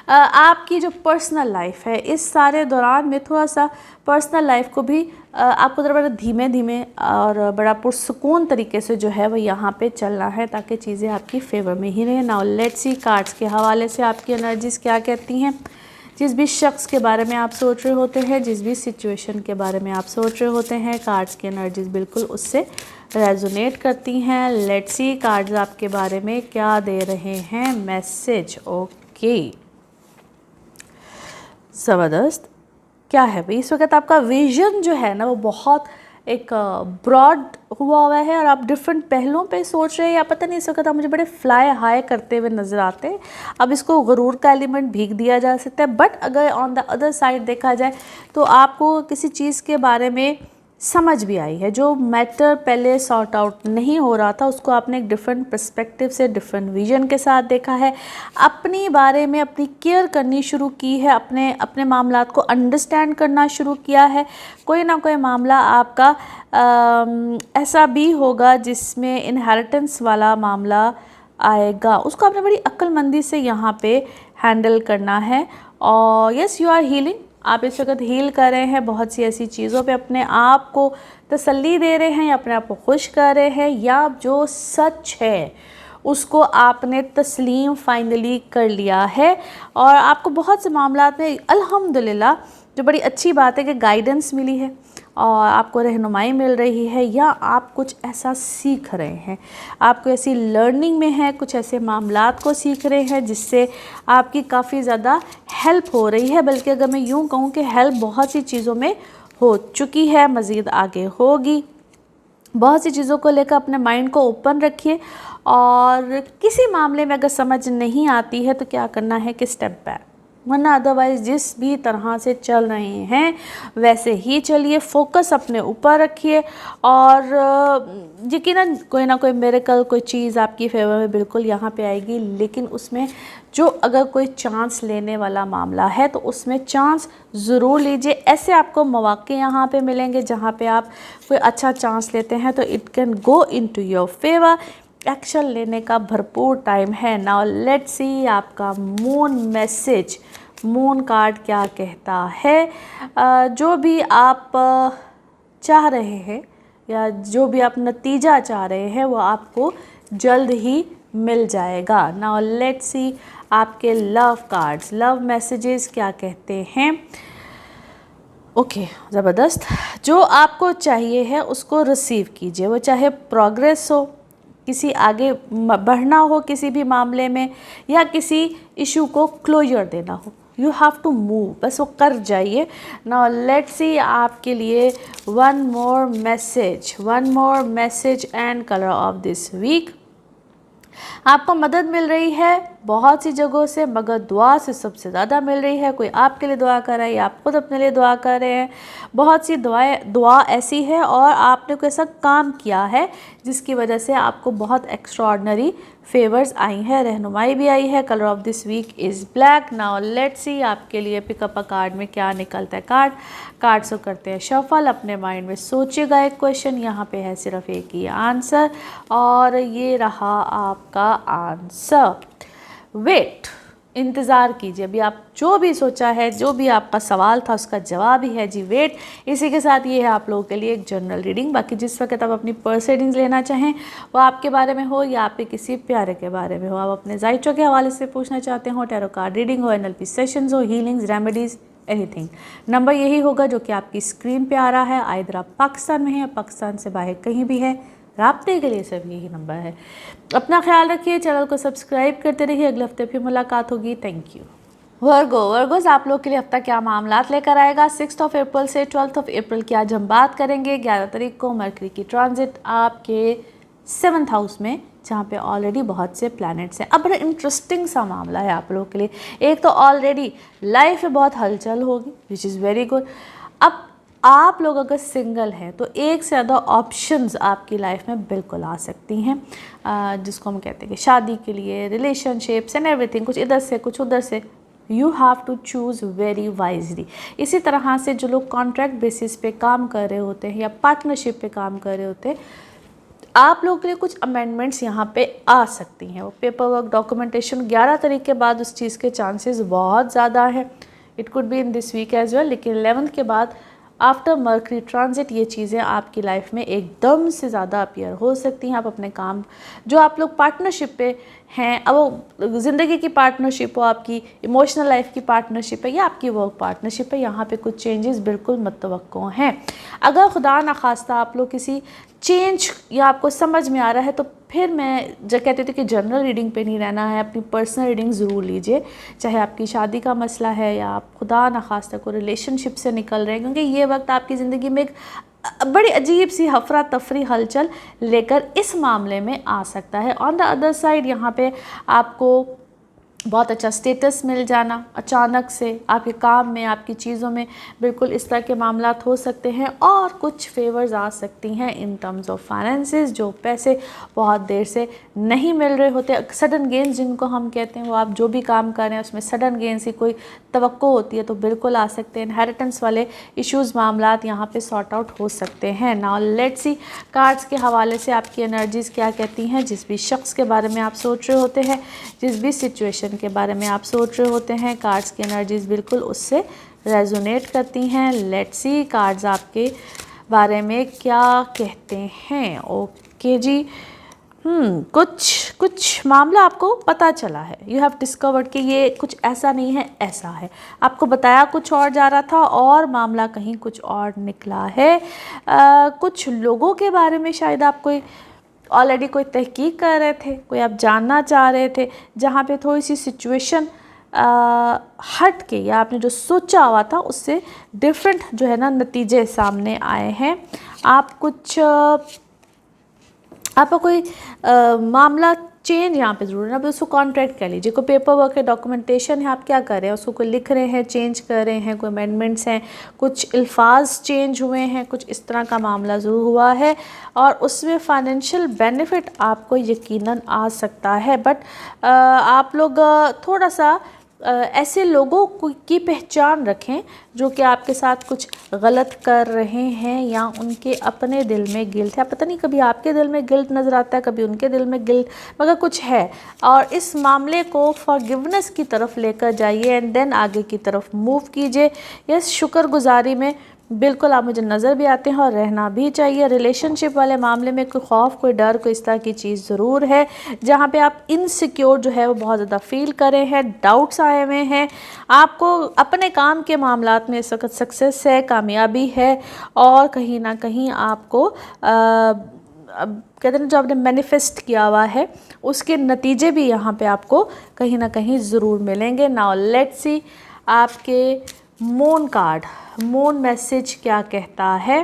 आपकी जो पर्सनल लाइफ है, इस सारे दौरान में थोड़ा सा पर्सनल लाइफ को भी आपको ज़रा बड़ा धीमे धीमे और बड़ा पुरसुकून तरीके से जो है वो यहाँ पे चलना है, ताकि चीज़ें आपकी फेवर में ही रहें। नाउ लेट्स सी कार्ड्स के हवाले से आपकी एनर्जीज़ क्या कहती हैं। जिस भी शख्स के बारे में आप सोच रहे होते हैं, जिस भी सिचुएशन के बारे में आप सोच रहे होते हैं, कार्ड्स की एनर्जीज़ बिल्कुल उससे रेजोनेट करती हैं। लेट्स सी कार्ड्स आपके बारे में क्या दे रहे हैं मैसेज। ओके, ज़बरदस्त। क्या है भाई, इस वक्त आपका विजन जो है ना वो बहुत एक ब्रॉड हुआ है और आप डिफरेंट पहलुओं पे सोच रहे हैं, या पता नहीं इस वक्त आप मुझे बड़े फ्लाई हाई करते हुए नज़र आते हैं। अब इसको गुरूर का एलिमेंट भीग दिया जा सकता है, बट अगर ऑन द अदर साइड देखा जाए तो आपको किसी चीज़ के बारे में समझ भी आई है। जो मैटर पहले सॉर्ट आउट नहीं हो रहा था उसको आपने एक डिफरेंट पर्सपेक्टिव से, डिफरेंट विजन के साथ देखा है, अपनी बारे में अपनी केयर करनी शुरू की है, अपने अपने मामलात को अंडरस्टैंड करना शुरू किया है। कोई ना कोई मामला आपका ऐसा भी होगा जिसमें इनहेरिटेंस वाला मामला आएगा, उसको आपने बड़ी अक्लमंदी से यहाँ पे हैंडल करना है। और यस, यू आर हीलिंग, आप इस वक्त हील कर रहे हैं, बहुत सी ऐसी चीज़ों पे अपने आप को तसल्ली दे रहे हैं, या अपने आप को खुश कर रहे हैं, या जो सच है उसको आपने तस्लीम फाइनली कर लिया है। और आपको बहुत से मामलात में अल्हम्दुलिल्लाह जो बड़ी अच्छी बात है कि गाइडेंस मिली है और आपको रहनुमाई मिल रही है, या आप कुछ ऐसा सीख रहे हैं, आपको ऐसी लर्निंग में है, कुछ ऐसे मामलात को सीख रहे हैं जिससे आपकी काफ़ी ज़्यादा हेल्प हो रही है। बल्कि अगर मैं यूँ कहूँ कि हेल्प बहुत सी चीज़ों में हो चुकी है, मज़ीद आगे होगी। बहुत सी चीज़ों को लेकर अपने माइंड को ओपन रखिए, और किसी मामले में अगर समझ नहीं आती है तो क्या करना है कि स्टेप बैक, वरना अदरवाइज़ जिस भी तरह से चल रहे हैं वैसे ही चलिए। फोकस अपने ऊपर रखिए, और यकीनन कोई ना कोई मिरेकल, कोई चीज़ आपकी फेवर में बिल्कुल यहाँ पे आएगी। लेकिन उसमें जो अगर कोई चांस लेने वाला मामला है तो उसमें चांस ज़रूर लीजिए। ऐसे आपको मौके यहाँ पे मिलेंगे जहाँ पे आप कोई अच्छा चांस लेते हैं तो it can go into your favour. Action लेने का भरपूर टाइम है। नाउ लेट्स सी आपका मून मैसेज, मून कार्ड क्या कहता है। जो भी आप चाह रहे हैं या जो भी आप नतीजा चाह रहे हैं वो आपको जल्द ही मिल जाएगा। नाउ लेट्स सी आपके लव कार्ड्स, लव मैसेजेस क्या कहते हैं। ओके, ज़बरदस्त। जो आपको चाहिए है उसको रिसीव कीजिए, वो चाहे प्रोग्रेस हो, किसी आगे बढ़ना हो किसी भी मामले में, या किसी इशू को क्लोजर देना हो। यू हैव टू मूव, बस वो कर जाइए। नाउ लेट्स सी आपके लिए one more message and colour of this week. आपको मदद मिल रही है बहुत सी जगहों से, मगर दुआ से सबसे ज़्यादा मिल रही है। कोई आपके लिए दुआ कर रहा है या आप खुद अपने लिए दुआ कर रहे हैं। बहुत सी दुआ ऐसी है और आपने कोई ऐसा काम किया है जिसकी वजह से आपको बहुत एक्स्ट्राऑर्डिनरी फेवर्स आई हैं, रहनुमाई भी आई है। Colour of this week is black. Now let's see आपके लिए पिकअप अ कार्ड में क्या निकलता है। कार्ड्स को करते हैं शफल। अपने माइंड में सोचिएगा एक क्वेश्चन, यहाँ पे है सिर्फ एक ही आंसर और ये रहा आपका आंसर। वेट, इंतज़ार कीजिए। अभी आप जो भी सोचा है, जो भी आपका सवाल था उसका जवाब ही है जी वेट। इसी के साथ ये है आप लोगों के लिए एक जनरल रीडिंग। बाकी जिस वक्त आप अपनी पर्सनल रीडिंग्स लेना चाहें वो आपके बारे में हो या आपके किसी प्यारे के बारे में हो, आप अपने ज़ाइचो के हवाले से पूछना चाहते हो, टैरो कार्ड रीडिंग हो, NLP सेशंस हो, हीलिंग्स, रेमेडीज़, एनीथिंग, नंबर यही होगा जो कि आपकी स्क्रीन पे आ रहा है। आइदर आप पाकिस्तान में हैं या पाकिस्तान से बाहर कहीं भी है, राब्ते के लिए सब यही नंबर है। अपना ख्याल रखिए, चैनल को सब्सक्राइब करते रहिए। अगले हफ्ते फिर मुलाकात होगी। Thank you. वर्गोस आप लोग के लिए हफ्ता क्या मामलात लेकर आएगा। 6 अप्रैल से 12 अप्रैल की आज हम बात करेंगे। 11 तारीख को मरकरी की ट्रांजिट आपके 7th हाउस में, जहाँ पे ऑलरेडी बहुत से प्लैनेट्स हैं। अब बड़ा इंटरेस्टिंग सा मामला है आप लोगों के लिए। एक तो ऑलरेडी लाइफ में बहुत हलचल होगी, विच इज़ वेरी गुड। अब आप लोग अगर सिंगल हैं तो एक से ज़्यादा ऑप्शंस आपकी लाइफ में बिल्कुल आ सकती हैं, जिसको हम कहते हैं कि शादी के लिए, रिलेशनशिप्स एंड एवरीथिंग, कुछ इधर से कुछ उधर से। You have to choose very wisely. इसी तरह से जो लोग कॉन्ट्रैक्ट बेसिस पे काम कर रहे होते हैं या पार्टनरशिप पे काम कर रहे होते हैं, आप लोगों के लिए कुछ अमेंडमेंट्स यहाँ पे आ सकती हैं। वो पेपर वर्क, डॉक्यूमेंटेशन 11 तारीख के बाद उस चीज़ के चांसेस बहुत ज़्यादा है। It could be in this week as well, लेकिन 11th के बाद आफ्टर मर्करी ट्रांजिट ये चीज़ें आपकी लाइफ में एकदम से ज़्यादा अपीयर हो सकती हैं। आप अपने काम, जो आप लोग पार्टनरशिप पे हैं, अब वो ज़िंदगी की पार्टनरशिप हो, आपकी इमोशनल लाइफ की पार्टनरशिप है या आपकी वर्क पार्टनरशिप है, यहाँ पे कुछ चेंजेस बिल्कुल मुतवक्को हैं। अगर खुदा न खास्ता आप लोग किसी चेंज या आपको समझ में आ रहा है तो फिर मैं जो कहती थी कि जनरल रीडिंग पे नहीं रहना है, अपनी पर्सनल रीडिंग ज़रूर लीजिए। चाहे आपकी शादी का मसला है या आप खुदा न खास्ता को रिलेशनशिप से निकल रहे हैं, क्योंकि ये वक्त आपकी ज़िंदगी में एक बड़ी अजीब सी हफरा तफरी हलचल लेकर इस मामले में आ सकता है। ऑन द अदर साइड यहाँ पे आपको बहुत अच्छा स्टेटस मिल जाना, अचानक से आपके काम में, आपकी चीज़ों में बिल्कुल इस तरह के मामलात हो सकते हैं। और कुछ फेवर्स आ सकती हैं इन टर्म्स ऑफ फाइनेंसेस, जो पैसे बहुत देर से नहीं मिल रहे होते। सडन गेन्स जिनको हम कहते हैं, वो आप जो भी काम कर रहे हैं उसमें सडन गेन्स की कोई तवक्को होती है तो बिल्कुल आ सकते हैं। इनहेरिटेंस वाले इश्यूज़, मामलात यहाँ पे सॉर्ट आउट हो सकते हैं। नाउ लेट्स सी कार्ड्स के हवाले से आपकी एनर्जीज़ क्या कहती हैं। जिस भी शख्स के बारे में आप सोच रहे होते हैं, जिस भी सिचुएशन के बारे में आप सोच रहे होते हैं, कार्ड्स की एनर्जीज़ बिल्कुल उससे रेजोनेट करती हैं। लेट्स सी कार्ड्स आपके बारे में क्या कहते हैं। ओके जी, कुछ मामला आपको पता चला है। यू हैव डिस्कवर्ड कि ये कुछ ऐसा नहीं है, ऐसा है। आपको बताया कुछ और जा रहा था और मामला कहीं कुछ और निकला है। कुछ लोगों के बारे में शायद आप कोई ऑलरेडी कोई तहकीक कर रहे थे, कोई आप जानना चाह रहे थे, जहाँ पे थोड़ी सी सिचुएशन हट के या आपने जो सोचा हुआ था उससे डिफरेंट जो है ना नतीजे सामने आए हैं। आप कुछ आपका कोई मामला चेंज यहाँ पे ज़रूर है। अब उसको कॉन्ट्रैक्ट कह लीजिए, कोई पेपर वर्क है, डॉक्यूमेंटेशन है, आप क्या कर रहे हैं, उसको कोई लिख रहे हैं, चेंज कर रहे हैं, कोई अमेंडमेंट्स हैं, कुछ अल्फाज चेंज हुए हैं, कुछ इस तरह का मामला ज़रूर हुआ है। और उसमें फाइनेंशियल बेनिफिट आपको यकीनन आ सकता है। बट आप लोग थोड़ा सा ऐसे लोगों की पहचान रखें जो कि आपके साथ कुछ गलत कर रहे हैं या उनके अपने दिल में गिल्ट है। पता नहीं, कभी आपके दिल में गिल्ट नज़र आता है, कभी उनके दिल में गिल्ट, मगर कुछ है। और इस मामले को फॉरगिवनेस की तरफ लेकर जाइए एंड देन आगे की तरफ मूव कीजिए। यस, शुक्रगुजारी में बिल्कुल आप मुझे नज़र भी आते हैं और रहना भी चाहिए। रिलेशनशिप वाले मामले में कोई खौफ, कोई डर, कोई इस तरह की चीज़ ज़रूर है जहाँ पे आप इनसिक्योर जो है वो बहुत ज़्यादा फील करे हैं, डाउट्स आए हुए हैं। आपको अपने काम के मामलात में इस वक्त सक्सेस है, कामयाबी है और कहीं ना कहीं आपको कहते हैं जो आपने मैनिफेस्ट किया हुआ है उसके नतीजे भी यहाँ पे आपको कहीं ना कहीं ज़रूर मिलेंगे। नाउ लेट्स सी आपके मून कार्ड, मून मैसेज क्या कहता है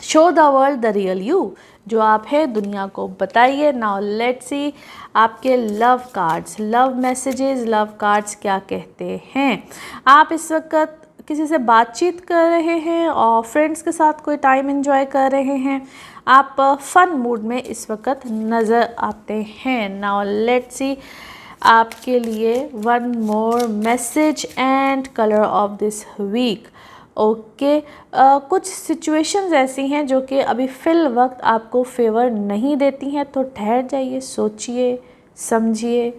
show the world the real you, जो आप है दुनिया को बताइए। नाउ लेट्स सी आपके love cards, love messages, love cards क्या कहते हैं। आप इस वक्त किसी से बातचीत कर रहे हैं और फ्रेंड्स के साथ कोई टाइम एंजॉय कर रहे हैं, आप फन मूड में इस वक्त नज़र आते हैं। नाउ लेट्स सी आपके लिए one more message and colour of this week. Okay, कुछ सिचुएशंस ऐसी हैं जो कि अभी फ़िल वक्त आपको फेवर नहीं देती हैं, तो ठहर जाइए, सोचिए, समझिए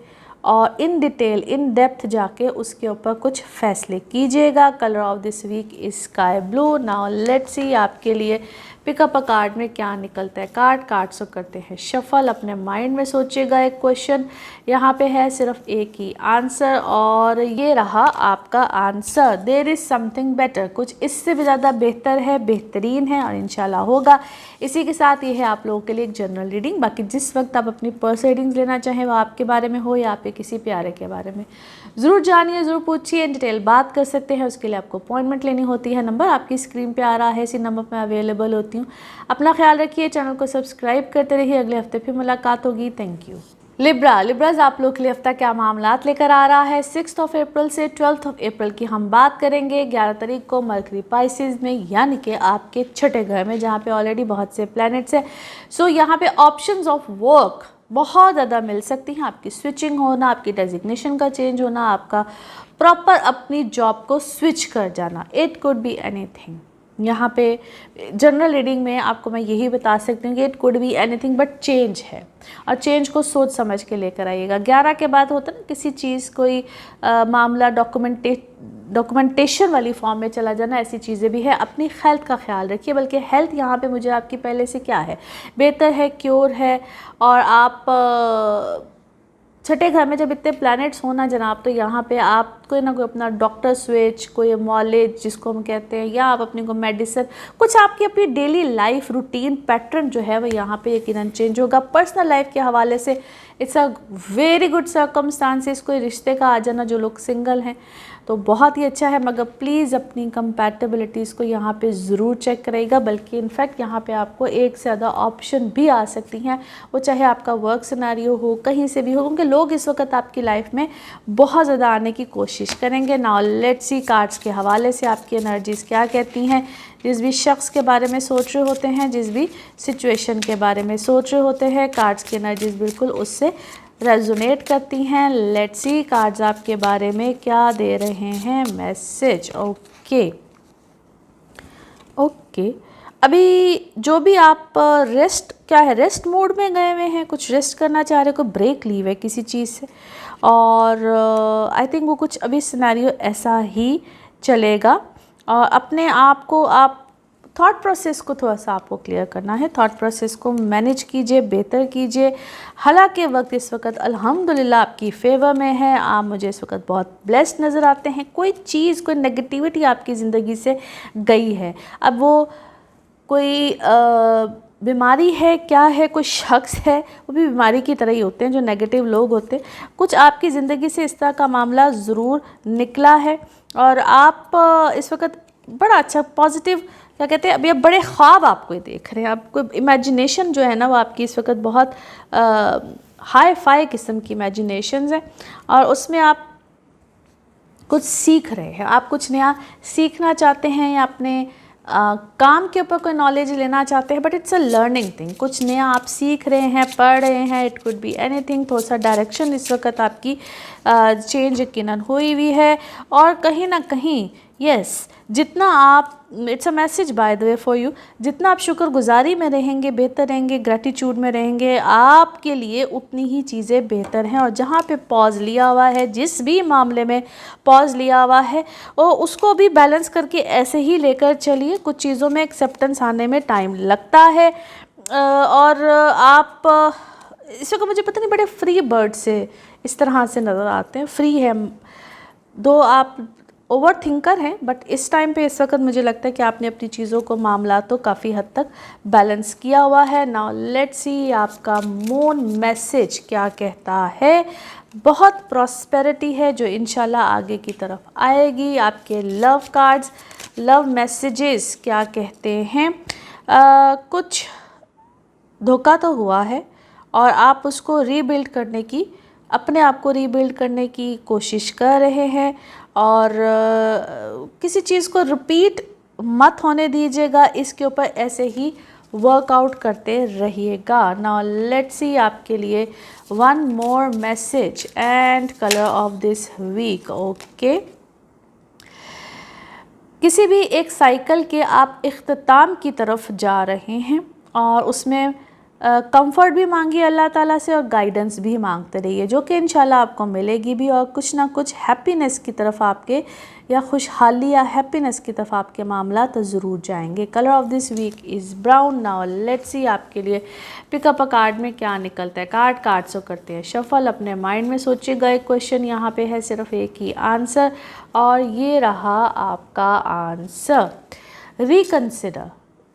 और इन डिटेल, इन डेप्थ जाके उसके ऊपर कुछ फैसले कीजिएगा। Colour of this week is sky blue. Now let's see आपके लिए पिकअप अ कार्ड में क्या निकलता है। कार्ड्स को करते हैं शफल। अपने माइंड में सोचिएगा एक क्वेश्चन, यहाँ पे है सिर्फ एक ही आंसर और ये रहा आपका answer. There is something better, कुछ इससे भी ज़्यादा बेहतर है, बेहतरीन है और इंशाल्लाह होगा। इसी के साथ ये है आप लोगों के लिए एक जनरल रीडिंग। बाकी जिस वक्त आप अपनी पर्सनल रीडिंग्स लेना चाहें वो आपके बारे में हो या आपके किसी प्यारे के बारे में, ज़रूर जानिए, ज़रूर पूछिए, डिटेल बात कर सकते हैं। उसके लिए आपको अपॉइंटमेंट लेनी होती है। नंबर आपकी स्क्रीन पे आ रहा है, इसी नंबर पर अवेलेबल होती हूँ। अपना ख्याल रखिए, चैनल को सब्सक्राइब करते रहिए। अगले हफ्ते फिर मुलाकात होगी। Thank you. लिब्राज आप लोग के लिए हफ्ता क्या मामलात लेकर आ रहा है। 6 अप्रैल से 12 अप्रैल की हम बात करेंगे। 11 तारीख को मरकरी पाइसेस में, यानी कि आपके छठे घर में, जहाँ पे ऑलरेडी बहुत से प्लैनेट्स हैं। सो यहाँ पे ऑप्शंस ऑफ वर्क बहुत ज़्यादा मिल सकती हैं। आपकी स्विचिंग होना, आपकी डेजिग्नेशन का चेंज होना, आपका प्रॉपर अपनी जॉब को स्विच कर जाना, इट कुड बी एनीथिंग। यहाँ पे जनरल रीडिंग में आपको मैं यही बता सकती हूँ कि it could be anything but change है, और चेंज को सोच समझ के लेकर आइएगा। 11 के बाद होता है ना किसी चीज़, कोई मामला डॉक्यूमेंटेशन वाली फॉर्म में चला जाना, ऐसी चीज़ें भी है। अपनी हेल्थ का ख्याल रखिए, बल्कि हेल्थ यहाँ पे मुझे आपकी पहले से क्या है, बेहतर है, क्योर है। और आप छठे घर में जब इतने प्लैनेट्स होना जनाब, तो यहाँ पे आप कोई ना कोई अपना डॉक्टर स्विच, कोई नॉलेज जिसको हम कहते हैं, या आप अपनी को मेडिसिन, कुछ आपकी अपनी डेली लाइफ रूटीन पैटर्न जो है वो यहाँ पे यकीनन चेंज होगा। पर्सनल लाइफ के हवाले से it's a very good circumstances. कोई रिश्ते का आ जाना, जो लोग सिंगल हैं तो बहुत ही अच्छा है, मगर प्लीज़ अपनी कंपैटिबिलिटीज़ को यहाँ पे ज़रूर चेक करेगा। बल्कि इनफैक्ट यहाँ पे आपको एक से ज़्यादा ऑप्शन भी आ सकती हैं, वो चाहे आपका वर्क सिनेरियो हो, कहीं से भी हो, क्योंकि लोग इस वक्त आपकी लाइफ में बहुत ज़्यादा आने की कोशिश करेंगे। नाउ लेट्स सी कार्ड्स के हवाले से आपकी एनर्जीज़ क्या कहती हैं। जिस भी शख्स के बारे में सोच रहे होते हैं, जिस भी सिचुएशन के बारे में सोच रहे होते हैं, कार्ड्स की एनर्जीज़ बिल्कुल उससे रेजोनेट करती हैं। लेट्स सी कार्ड्स आपके बारे में क्या दे रहे हैं मैसेज। ओके, अभी जो भी आप रेस्ट मोड में गए हुए हैं, कुछ रेस्ट करना चाह रहे हो, कोई ब्रेक ली है किसी चीज़ से, और आई थिंक वो कुछ अभी सिनेरियो ऐसा ही चलेगा। और अपने आप को, आप थॉट प्रोसेस को थोड़ा सा आपको क्लियर करना है, थॉट प्रोसेस को मैनेज कीजिए, बेहतर कीजिए। हालांकि वक्त इस वक्त अल्हम्दुलिल्लाह आपकी फेवर में है, आप मुझे इस वक्त बहुत ब्लेस्ड नज़र आते हैं। कोई चीज़, कोई नेगेटिविटी आपकी ज़िंदगी से गई है। अब वो कोई बीमारी है, क्या है, कोई शख्स है, वो भी बीमारी की तरह ही होते हैं जो नेगेटिव लोग होते हैं। कुछ आपकी ज़िंदगी से इस तरह का मामला ज़रूर निकला है और आप इस वक्त बड़ा अच्छा पॉजिटिव, क्या कहते हैं, अभी आप बड़े ख्वाब आपको देख रहे हैं। आपको इमेजिनेशन जो है ना, वो आपकी इस वक्त बहुत हाई फाई किस्म की इमेजिनेशंस है, और उसमें आप कुछ सीख रहे हैं, आप कुछ नया सीखना चाहते हैं, या अपने काम के ऊपर कोई नॉलेज लेना चाहते हैं, but it's a learning thing. कुछ नया आप सीख रहे हैं, पढ़ रहे हैं, इट कुड बी एनीथिंग। थोड़ा सा डायरेक्शन इस वक्त आपकी चेंज यकीनन हुई हुई है, और कहीं ना कहीं यस, जितना आप, it's a message bye the way for you, जितना आप शुक्रगुजारी में रहेंगे, बेहतर रहेंगे, ग्रैटिट्यूड में रहेंगे, आपके लिए उतनी ही चीज़ें बेहतर हैं। और जहाँ पे पॉज लिया हुआ है, जिस भी मामले में पॉज लिया हुआ है, और उसको भी बैलेंस करके ऐसे ही लेकर चलिए। कुछ चीज़ों में एक्सेप्टेंस आने में टाइम लगता है, और आप इस वक्त मुझे पता नहीं, बड़े फ्री बर्ड से इस तरह से नज़र आते हैं। फ्री है, दो आप ओवर थिंकर हैं, बट इस टाइम पे इस वक्त मुझे लगता है कि आपने अपनी चीज़ों को, मामला तो काफ़ी हद तक बैलेंस किया हुआ है। नाउ लेट्स सी आपका मून मैसेज क्या कहता है। बहुत प्रॉस्पेरिटी है जो इंशाल्लाह आगे की तरफ आएगी। आपके लव कार्ड्स, लव मैसेजेस क्या कहते हैं। कुछ धोखा तो हुआ है और आप उसको रीबिल्ड करने की, अपने आप को रीबिल्ड करने की कोशिश कर रहे हैं और किसी चीज़ को रिपीट मत होने दीजिएगा, इसके ऊपर ऐसे ही वर्कआउट करते रहिएगा। नाउ लेट्स सी आपके लिए one more message and colour of this week. Okay, किसी भी एक साइकिल के आप इख्तिताम की तरफ जा रहे हैं और उसमें कंफर्ट भी मांगिए अल्लाह ताला से और गाइडेंस भी मांगते रहिए, जो कि इंशाल्लाह आपको मिलेगी भी और कुछ ना कुछ हैप्पीनेस की तरफ आपके, या खुशहाली या हैप्पीनेस की तरफ आपके मामला तो ज़रूर जाएंगे। Colour of this week is brown. Now let's see आपके लिए पिकअप अ कार्ड में क्या निकलता है। कार्ड से करते हैं शफल। अपने माइंड में सोचिएगा, एक क्वेश्चन यहाँ पे है, सिर्फ एक ही आंसर और ये रहा आपका आंसर। रिकन्सिडर,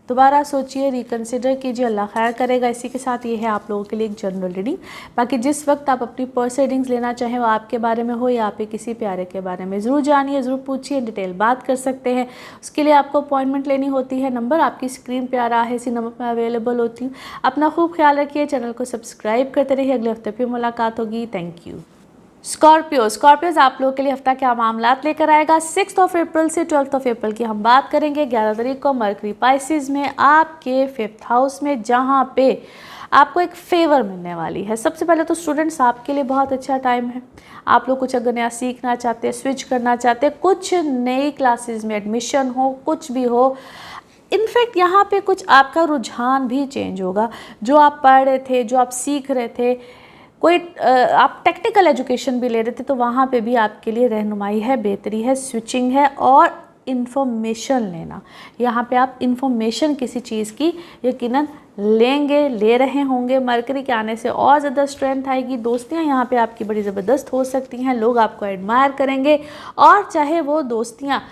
दोबारा सोचिए, रिकन्सिडर कीजिए, अल्लाह खैर करेगा। इसी के साथ ये है आप लोगों के लिए एक जनरल रीडिंग। बाकी जिस वक्त आप अपनी पर्सनल रीडिंग्स लेना चाहें, वो आपके बारे में हो या आपके किसी प्यारे के बारे में, ज़रूर जानिए, ज़रूर पूछिए, डिटेल बात कर सकते हैं। उसके लिए आपको अपॉइंटमेंट लेनी होती है। नंबर आपकी स्क्रीन पे आ रहा है, इसी नंबर पर अवेलेबल होती हूँ। अपना खूब ख्याल रखिए, चैनल को सब्सक्राइब करते रहिए। अगले हफ्ते फिर मुलाकात होगी। Thank you. स्कॉर्पियोज आप लोगों के लिए हफ्ता क्या मामलात लेकर आएगा। 6 अप्रैल से 12 अप्रैल की हम बात करेंगे। 11 तारीख को मरकरी पाइसेस में आपके 5th हाउस में, जहां पे आपको एक फेवर मिलने वाली है। सबसे पहले तो स्टूडेंट्स आपके लिए बहुत अच्छा टाइम है। आप लोग कुछ अगर नया सीखना चाहते हैं, स्विच करना चाहते हैं, कुछ नई क्लासेस में एडमिशन हो, कुछ भी हो, इनफैक्ट यहाँ पे कुछ आपका रुझान भी चेंज होगा। जो आप पढ़ रहे थे, जो आप सीख रहे थे, कोई आप टेक्निकल एजुकेशन भी ले रहे थे, तो वहाँ पे भी आपके लिए रहनुमाई है, बेहतरी है, स्विचिंग है और इन्फॉर्मेशन लेना। यहाँ पे आप इन्फॉर्मेशन किसी चीज़ की यकीनन लेंगे, ले रहे होंगे। मरकरी के आने से और ज़्यादा स्ट्रेंथ आएगी। दोस्तियाँ यहाँ पे आपकी बड़ी ज़बरदस्त हो सकती हैं। लोग आपको एडमायर करेंगे और चाहे वो दोस्तियाँ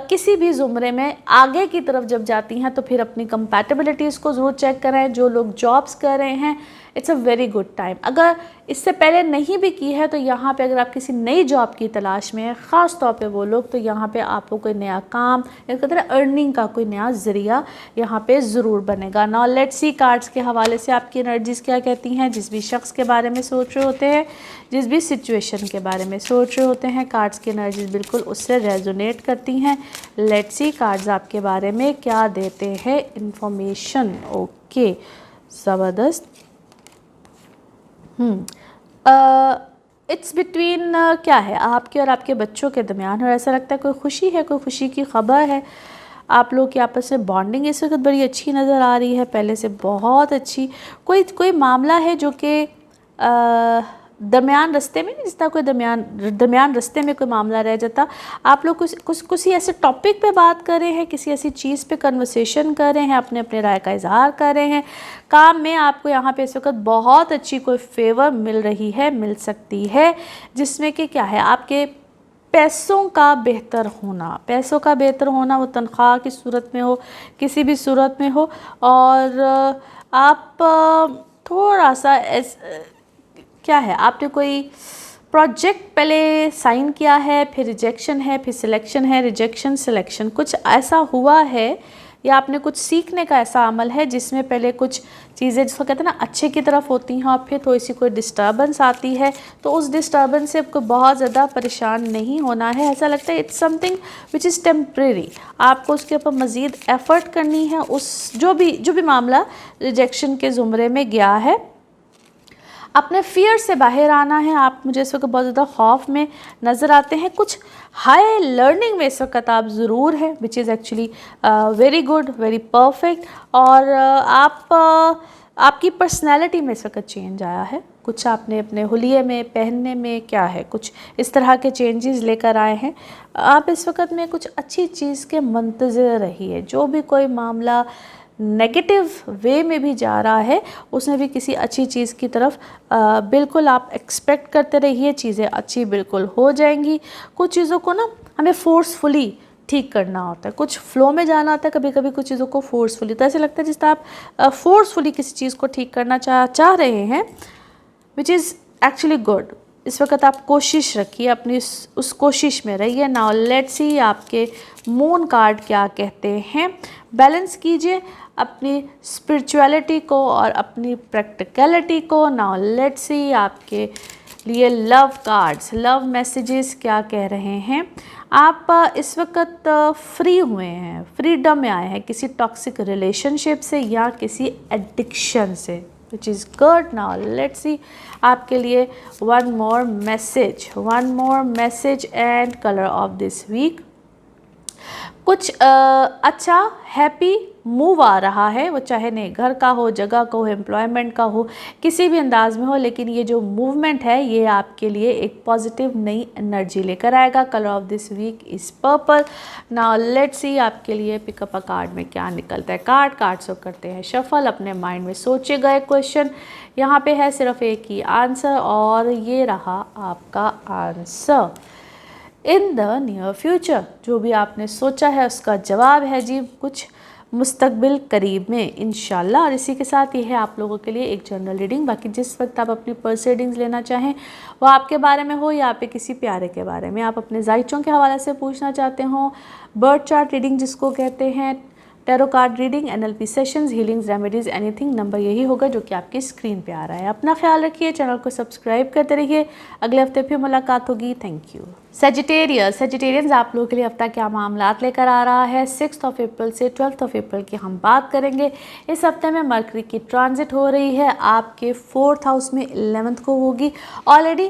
किसी भी ज़ुमरे में आगे की तरफ जब जाती हैं, तो फिर अपनी कंपैटिबिलिटीज़ को ज़रूर चेक करें। जो लोग जॉब्स कर रहे हैं, it's a very good time. अगर इससे पहले नहीं भी की है, तो यहाँ पे अगर आप किसी नई जॉब की तलाश में हैं, ख़ास तौर पे वो लोग, तो यहाँ पे आपको कोई नया काम या कहते हैं अर्निंग का कोई नया ज़रिया यहाँ पे ज़रूर बनेगा। नाउ लेट्स सी कार्ड्स के हवाले से आपकी एनर्जीज़ क्या कहती हैं। जिस भी शख्स के बारे में सोच रहे होते हैं, जिस भी सिचुएशन के बारे में सोच रहे होते हैं, कार्ड्स की एनर्जीज़ बिल्कुल उससे रेजोनेट करती हैं। लेट्स सी कार्ड्स आपके बारे में क्या देते हैं इंफॉर्मेशन। ओके, ज़बरदस्त। इट्स बिटवीन क्या है आपके और आपके बच्चों के दरमियान, और ऐसा लगता है कोई खुशी है, कोई खुशी की खबर है। आप लोग की आपस में बॉन्डिंग इस वक्त बड़ी अच्छी नज़र आ रही है, पहले से बहुत अच्छी। कोई मामला है जो कि दरमियान रास्ते में नहीं, जिस तरह कोई दरमियान रास्ते में कोई मामला रह जाता। आप लोग किसी ऐसे टॉपिक पे बात कर रहे हैं, किसी ऐसी चीज़ पे कन्वर्सेशन कर रहे हैं, अपने अपने राय का इजहार कर रहे हैं। काम में आपको यहाँ पे इस वक्त बहुत अच्छी कोई फेवर मिल रही है, मिल सकती है, जिसमें कि क्या है, आपके पैसों का बेहतर होना, वो तनख्वाह की सूरत में हो, किसी भी सूरत में हो, और आप थोड़ा सा क्या है, आपने कोई प्रोजेक्ट पहले साइन किया है, फिर रिजेक्शन है, फिर सिलेक्शन है, रिजेक्शन सिलेक्शन, कुछ ऐसा हुआ है, या आपने कुछ सीखने का ऐसा अमल है जिसमें पहले कुछ चीज़ें जिसको कहते हैं ना अच्छे की तरफ होती हैं, और फिर थोड़ी सी कोई डिस्टर्बेंस आती है, तो उस डिस्टर्बेंस से आपको बहुत ज़्यादा परेशान नहीं होना है। ऐसा लगता है it's something which is temporary. आपको उसके ऊपर मज़ीद एफ़र्ट करनी है। उस जो भी मामला रिजेक्शन के ज़ुमरे में गया है, अपने फियर से बाहर आना है। आप मुझे इस वक्त बहुत ज़्यादा खौफ में नज़र आते हैं। कुछ हाई लर्निंग में इस वक्त आप ज़रूर हैं, which is actually very good, very perfect. और आपकी पर्सनैलिटी में इस वक्त चेंज आया है। कुछ आपने अपने हुलिये में, पहनने में क्या है, कुछ इस तरह के चेंजेस लेकर आए हैं। आप इस वक्त में कुछ अच्छी चीज़ के मुंतज़िर रहिए। जो भी कोई मामला नेगेटिव वे में भी जा रहा है, उसमें भी किसी अच्छी चीज़ की तरफ बिल्कुल आप एक्सपेक्ट करते रहिए। चीज़ें अच्छी बिल्कुल हो जाएंगी। कुछ चीज़ों को ना हमें फोर्सफुली ठीक करना होता है, कुछ फ्लो में जाना होता है, कभी कभी कुछ चीज़ों को फोर्सफुली, तो ऐसे लगता है जिस तरह आप फोर्सफुली किसी चीज़ को ठीक करना चाह रहे हैं, विच इज़ एक्चुअली गुड। इस वक्त आप कोशिश रखिए, अपनी उस कोशिश में रहिए। नाउ लेट्स सी आपके मून कार्ड क्या कहते हैं। बैलेंस कीजिए अपनी स्पिरिचुअलिटी को और अपनी प्रैक्टिकलिटी को। नाउ लेट्स सी आपके लिए लव कार्ड्स, लव मैसेजेस क्या कह रहे हैं। आप इस वक्त फ्री हुए हैं, फ्रीडम में आए हैं किसी टॉक्सिक रिलेशनशिप से या किसी एडिक्शन से, which is good. Now let's see आपके लिए one more message and colour of this week. कुछ अच्छा हैप्पी मूव आ रहा है, वो चाहे नए घर का हो, जगह का हो, एम्प्लॉयमेंट का हो, किसी भी अंदाज में हो, लेकिन ये जो मूवमेंट है ये आपके लिए एक पॉजिटिव नई एनर्जी लेकर आएगा। Colour of this week is purple. Now let's see आपके लिए पिकअप अ कार्ड में क्या निकलता है। कार्ड्स को करते हैं शफल। अपने माइंड में सोचे गए क्वेश्चन, यहाँ पे है सिर्फ एक ही आंसर और ये रहा आपका answer. In the near future, जो भी आपने सोचा है उसका जवाब है जी कुछ मुस्तकबिल करीब में इंशाल्लाह। और इसी के साथ ये है आप लोगों के लिए एक जनरल रीडिंग। बाकी जिस वक्त आप अपनी पर्सनल रीडिंग्स लेना चाहें वो आपके बारे में हो या आप किसी प्यारे के बारे में, आप अपने जायचों के हवाले से पूछना चाहते हो, बर्थ चार्ट रीडिंग जिसको कहते हैं, tarot card reading, NLP sessions, healings, remedies, anything, number यही होगा जो कि आपकी स्क्रीन पे आ रहा है। अपना ख्याल रखिए, चैनल को सब्सक्राइब करते रहिए। अगले हफ्ते फिर मुलाकात होगी। Thank you. सेजिटेरियंस आप लोगों के लिए हफ्ता क्या मामलात लेकर आ रहा है। 6 अप्रैल से 12 अप्रैल की हम बात करेंगे। इस हफ्ते में मरकरी की ट्रांजिट हो रही है, आपके 4th हाउस में 11th को होगी। ऑलरेडी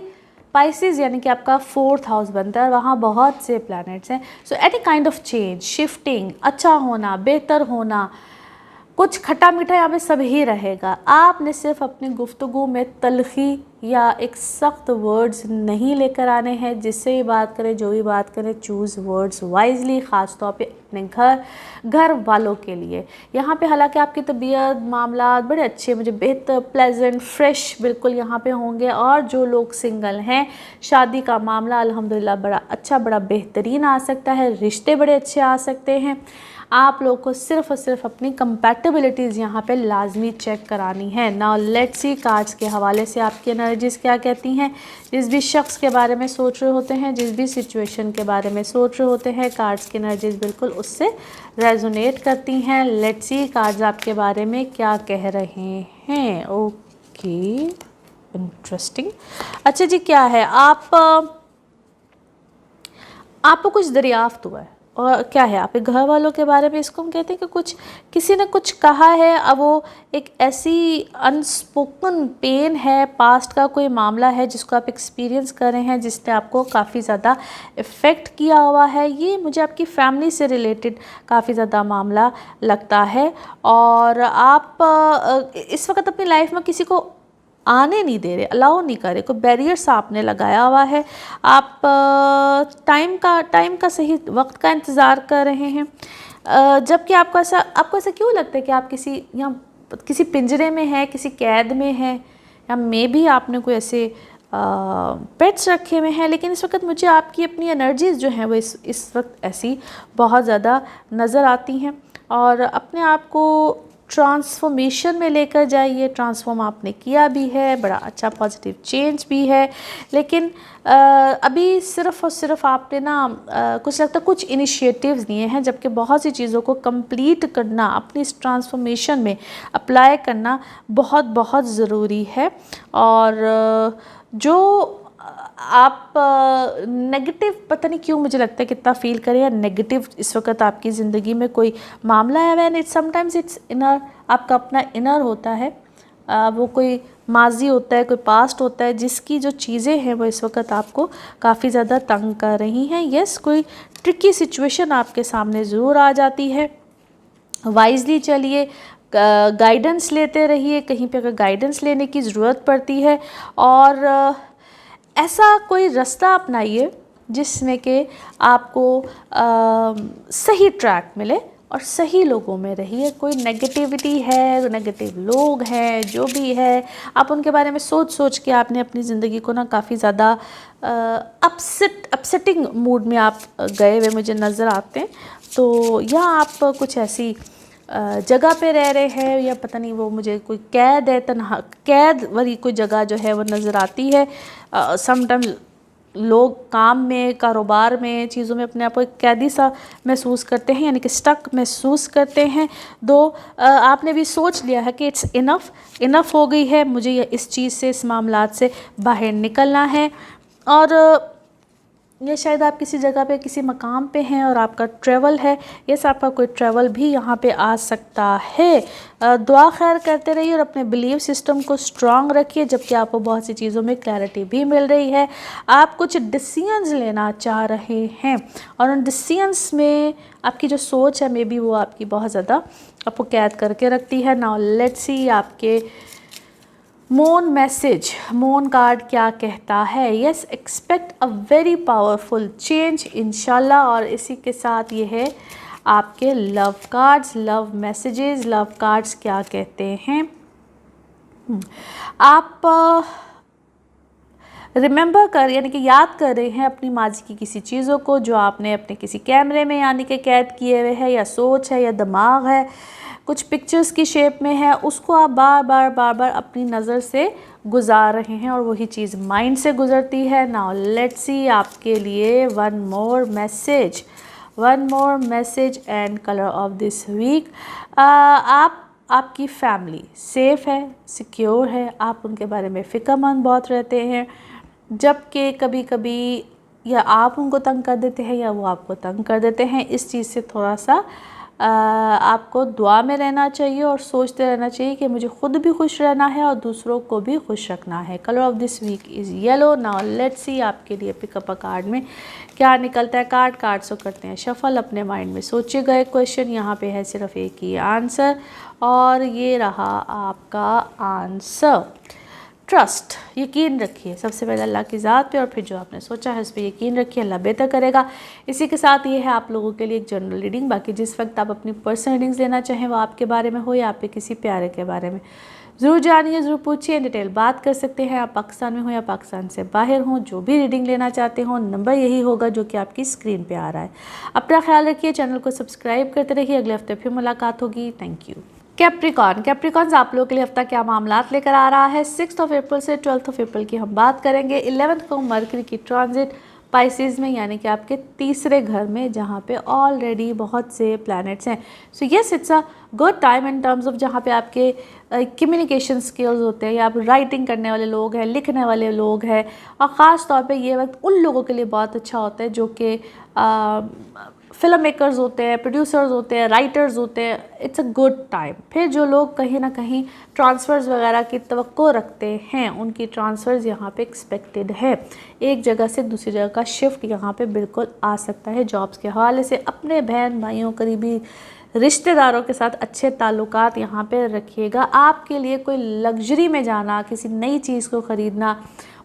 पाइसेस यानी कि आपका 4th हाउस बनता है, वहाँ बहुत से प्लैनेट्स हैं। So any kind of change, shifting, अच्छा होना, बेहतर होना, कुछ खट्टा मीठा यहाँ पे सब ही रहेगा। आपने सिर्फ अपनी गुफ्तगू में तलखी या एक सख्त वर्ड्स नहीं लेकर आने हैं। जिससे भी बात करें, जो भी बात करें, चूज़ वर्ड्स वाइजली, ख़ास तौर पे अपने घर वालों के लिए। यहाँ पे हालांकि आपकी तबीयत मामला बड़े अच्छे, मुझे बेहतर, प्लेजेंट, फ्रेश बिल्कुल यहाँ पे होंगे। और जो लोग सिंगल हैं, शादी का मामला अल्हम्दुलिल्लाह बड़ा अच्छा, बड़ा बेहतरीन आ सकता है, रिश्ते बड़े अच्छे आ सकते हैं। आप लोग को सिर्फ और सिर्फ अपनी कंपैटिबिलिटीज़ यहाँ पे लाजमी चेक करानी है। नाउ लेट्स सी कार्ड्स के हवाले से आपकी एनर्जीज़ क्या कहती हैं। जिस भी शख्स के बारे में सोच रहे होते हैं, जिस भी सिचुएशन के बारे में सोच रहे होते हैं, कार्ड्स की एनर्जीज़ बिल्कुल उससे रेजोनेट करती हैं। लेट्स सी कार्ड्स आपके बारे में क्या कह रहे हैं। Okay, interesting. अच्छा जी, क्या है आपको कुछ दरियाफ्त हुआ है और क्या है आपके घर वालों के बारे में। इसको हम कहते हैं कि कुछ किसी ने कुछ कहा है, अब वो एक ऐसी अनस्पोकन पेन है, पास्ट का कोई मामला है जिसको आप एक्सपीरियंस कर रहे हैं, जिसने आपको काफ़ी ज़्यादा इफ़ेक्ट किया हुआ है। ये मुझे आपकी फैमिली से रिलेटेड काफ़ी ज़्यादा मामला लगता है। और आप इस वक्त अपनी लाइफ में किसी को आने नहीं दे रहे, अलाउ नहीं कर रहे, कोई बैरियर्स आपने लगाया हुआ है। आप टाइम का सही वक्त का इंतज़ार कर रहे हैं। जबकि आपको ऐसा क्यों लगता है कि आप किसी पिंजरे में हैं, किसी कैद में हैं, या मे भी आपने कोई ऐसे पेट्स रखे हुए हैं। लेकिन इस वक्त मुझे आपकी अपनी एनर्जीज़ जो हैं वो इस वक्त ऐसी बहुत ज़्यादा नज़र आती हैं। और अपने आप को ट्रांसफॉर्मेशन में लेकर जाइए। ट्रांसफॉर्म आपने किया भी है, बड़ा अच्छा पॉजिटिव चेंज भी है। लेकिन अभी सिर्फ़ और सिर्फ आपने कुछ लगता है कुछ इनिशिएटिव्स लिए हैं, जबकि बहुत सी चीज़ों को कंप्लीट करना, अपनी इस ट्रांसफॉर्मेशन में अप्लाई करना बहुत बहुत ज़रूरी है। और जो आप नेगेटिव, पता नहीं क्यों मुझे लगता है कितना फील करें, या नेगेटिव इस वक्त आपकी ज़िंदगी में कोई मामला है, वैन समटाइम्स इट्स इनर, आपका अपना इनर होता है। वो कोई माजी होता है, कोई पास्ट होता है, जिसकी जो चीज़ें हैं वो इस वक्त आपको काफ़ी ज़्यादा तंग कर रही हैं। यस, कोई ट्रिकी सिचुएशन आपके सामने ज़रूर आ जाती है। वाइजली चलिए, गाइडेंस लेते रहिए, कहीं पे अगर गाइडेंस लेने की ज़रूरत पड़ती है। और ऐसा कोई रास्ता अपनाइए जिसमें कि आपको सही ट्रैक मिले और सही लोगों में रहिए। कोई नेगेटिविटी है, नेगेटिव लोग हैं, जो भी है, आप उनके बारे में सोच के आपने अपनी ज़िंदगी को काफ़ी ज़्यादा अपसेटिंग मूड में आप गए हुए मुझे नज़र आते हैं। तो या आप कुछ ऐसी जगह पे रह रहे हैं, या पता नहीं वो मुझे कोई कैद है, तन्हा कैद वाली कोई जगह जो है वो नज़र आती है। समटाइम्स लोग काम में, कारोबार में, चीज़ों में अपने आप को एक कैदी सा महसूस करते हैं, यानी कि स्टक महसूस करते हैं। आपने भी सोच लिया है कि इट्स इनफ हो गई है, मुझे इस चीज़ से, इस मामलात से बाहर निकलना है। और ये शायद आप किसी जगह पे, किसी मकाम पे हैं और आपका ट्रैवल है, यस आपका कोई ट्रैवल भी यहाँ पे आ सकता है। दुआ खैर करते रहिए और अपने बिलीव सिस्टम को स्ट्रांग रखिए, जबकि आपको बहुत सी चीज़ों में क्लैरिटी भी मिल रही है। आप कुछ डिसीजंस लेना चाह रहे हैं और उन डिसीजंस में आपकी जो सोच है, मे बी वो आपकी बहुत ज़्यादा आपको कैद करके रखती है। नाउ लेट्स सी आपके मून कार्ड क्या कहता है। Yes, expect a very powerful change इंशाल्लाह। और इसी के साथ ये है आपके love cards, love messages. Love cards क्या कहते हैं, आप रिमेंबर कर, यानी कि याद कर रहे हैं अपनी माजी की किसी चीज़ों को जो आपने अपने किसी कैमरे में यानी कि कैद किए हुए है, या सोच है, या दिमाग है, कुछ पिक्चर्स की शेप में है, उसको आप बार बार अपनी नज़र से गुजार रहे हैं और वही चीज़ माइंड से गुजरती है। नाउ लेट्स सी आपके लिए one more message and colour of this week. आपकी फैमिली सेफ़ है, सिक्योर है, आप उनके बारे में फ़िक्रमंद बहुत रहते हैं, जबकि कभी कभी या आप उनको तंग कर देते हैं या वो आपको तंग कर देते हैं। इस चीज़ से थोड़ा सा आपको दुआ में रहना चाहिए और सोचते रहना चाहिए कि मुझे खुद भी खुश रहना है और दूसरों को भी खुश रखना है। Colour of this week is yellow. Now let's see आपके लिए पिकअप अ कार्ड में क्या निकलता है। कार्ड्स को करते हैं शफल। अपने माइंड में सोचिएगा एक क्वेश्चन, यहाँ पे है सिर्फ एक ही आंसर और ये रहा आपका आंसर। ट्रस्ट, यकीन रखिए सबसे पहले अल्लाह की ज़ात पे और फिर जो आपने सोचा है उस पर यकीन रखिए, अल्लाह बेहतर करेगा। इसी के साथ ये है आप लोगों के लिए एक जनरल रीडिंग। बाकी जिस वक्त आप अपनी पर्सनल रीडिंग्स लेना चाहें वो आपके बारे में हो या आपके किसी प्यारे के बारे में, ज़रूर जानिए, ज़रूर पूछिए, डिटेल बात कर सकते हैं। आप पाकिस्तान में हो या पाकिस्तान से बाहर हों, जो भी रीडिंग लेना चाहते हो नंबर यही होगा जो कि आपकी स्क्रीन पे आ रहा है। अपना ख्याल रखिए, चैनल को सब्सक्राइब करते रहिए। अगले हफ्ते फिर मुलाकात होगी। Thank you. कैप्रिकॉन्स आप लोगों के लिए हफ्ता क्या मामलात लेकर आ रहा है। 6 अप्रैल से 12 अप्रैल की हम बात करेंगे। 11 को मरकरी की ट्रांजिट पाइसेस में, यानी कि आपके तीसरे घर में, जहाँ पे ऑलरेडी बहुत से प्लैनेट्स हैं। So yes, it's a good time in terms of जहाँ पे आपके कम्युनिकेशन स्किल्स होते हैं, या आप राइटिंग करने वाले लोग हैं, लिखने वाले लोग हैं, और ख़ास तौर पे ये वक्त उन लोगों के लिए बहुत अच्छा होता है जो कि फिल्म मेकर्स होते हैं, प्रोड्यूसर्स होते हैं, राइटर्स होते हैं। It's a good time. फिर जो लोग कहीं ना कहीं ट्रांसफ़र्स वगैरह की तवक्को रखते हैं, उनकी ट्रांसफ़र्स यहाँ पे एक्सपेक्टेड है। एक जगह से दूसरी जगह का शिफ्ट यहाँ पे बिल्कुल आ सकता है। जॉब्स के हवाले से अपने बहन भाइयों, करीबी रिश्तेदारों के साथ अच्छे ताल्लुकात यहाँ पे रखिएगा। आपके लिए कोई लग्जरी में जाना, किसी नई चीज़ को ख़रीदना,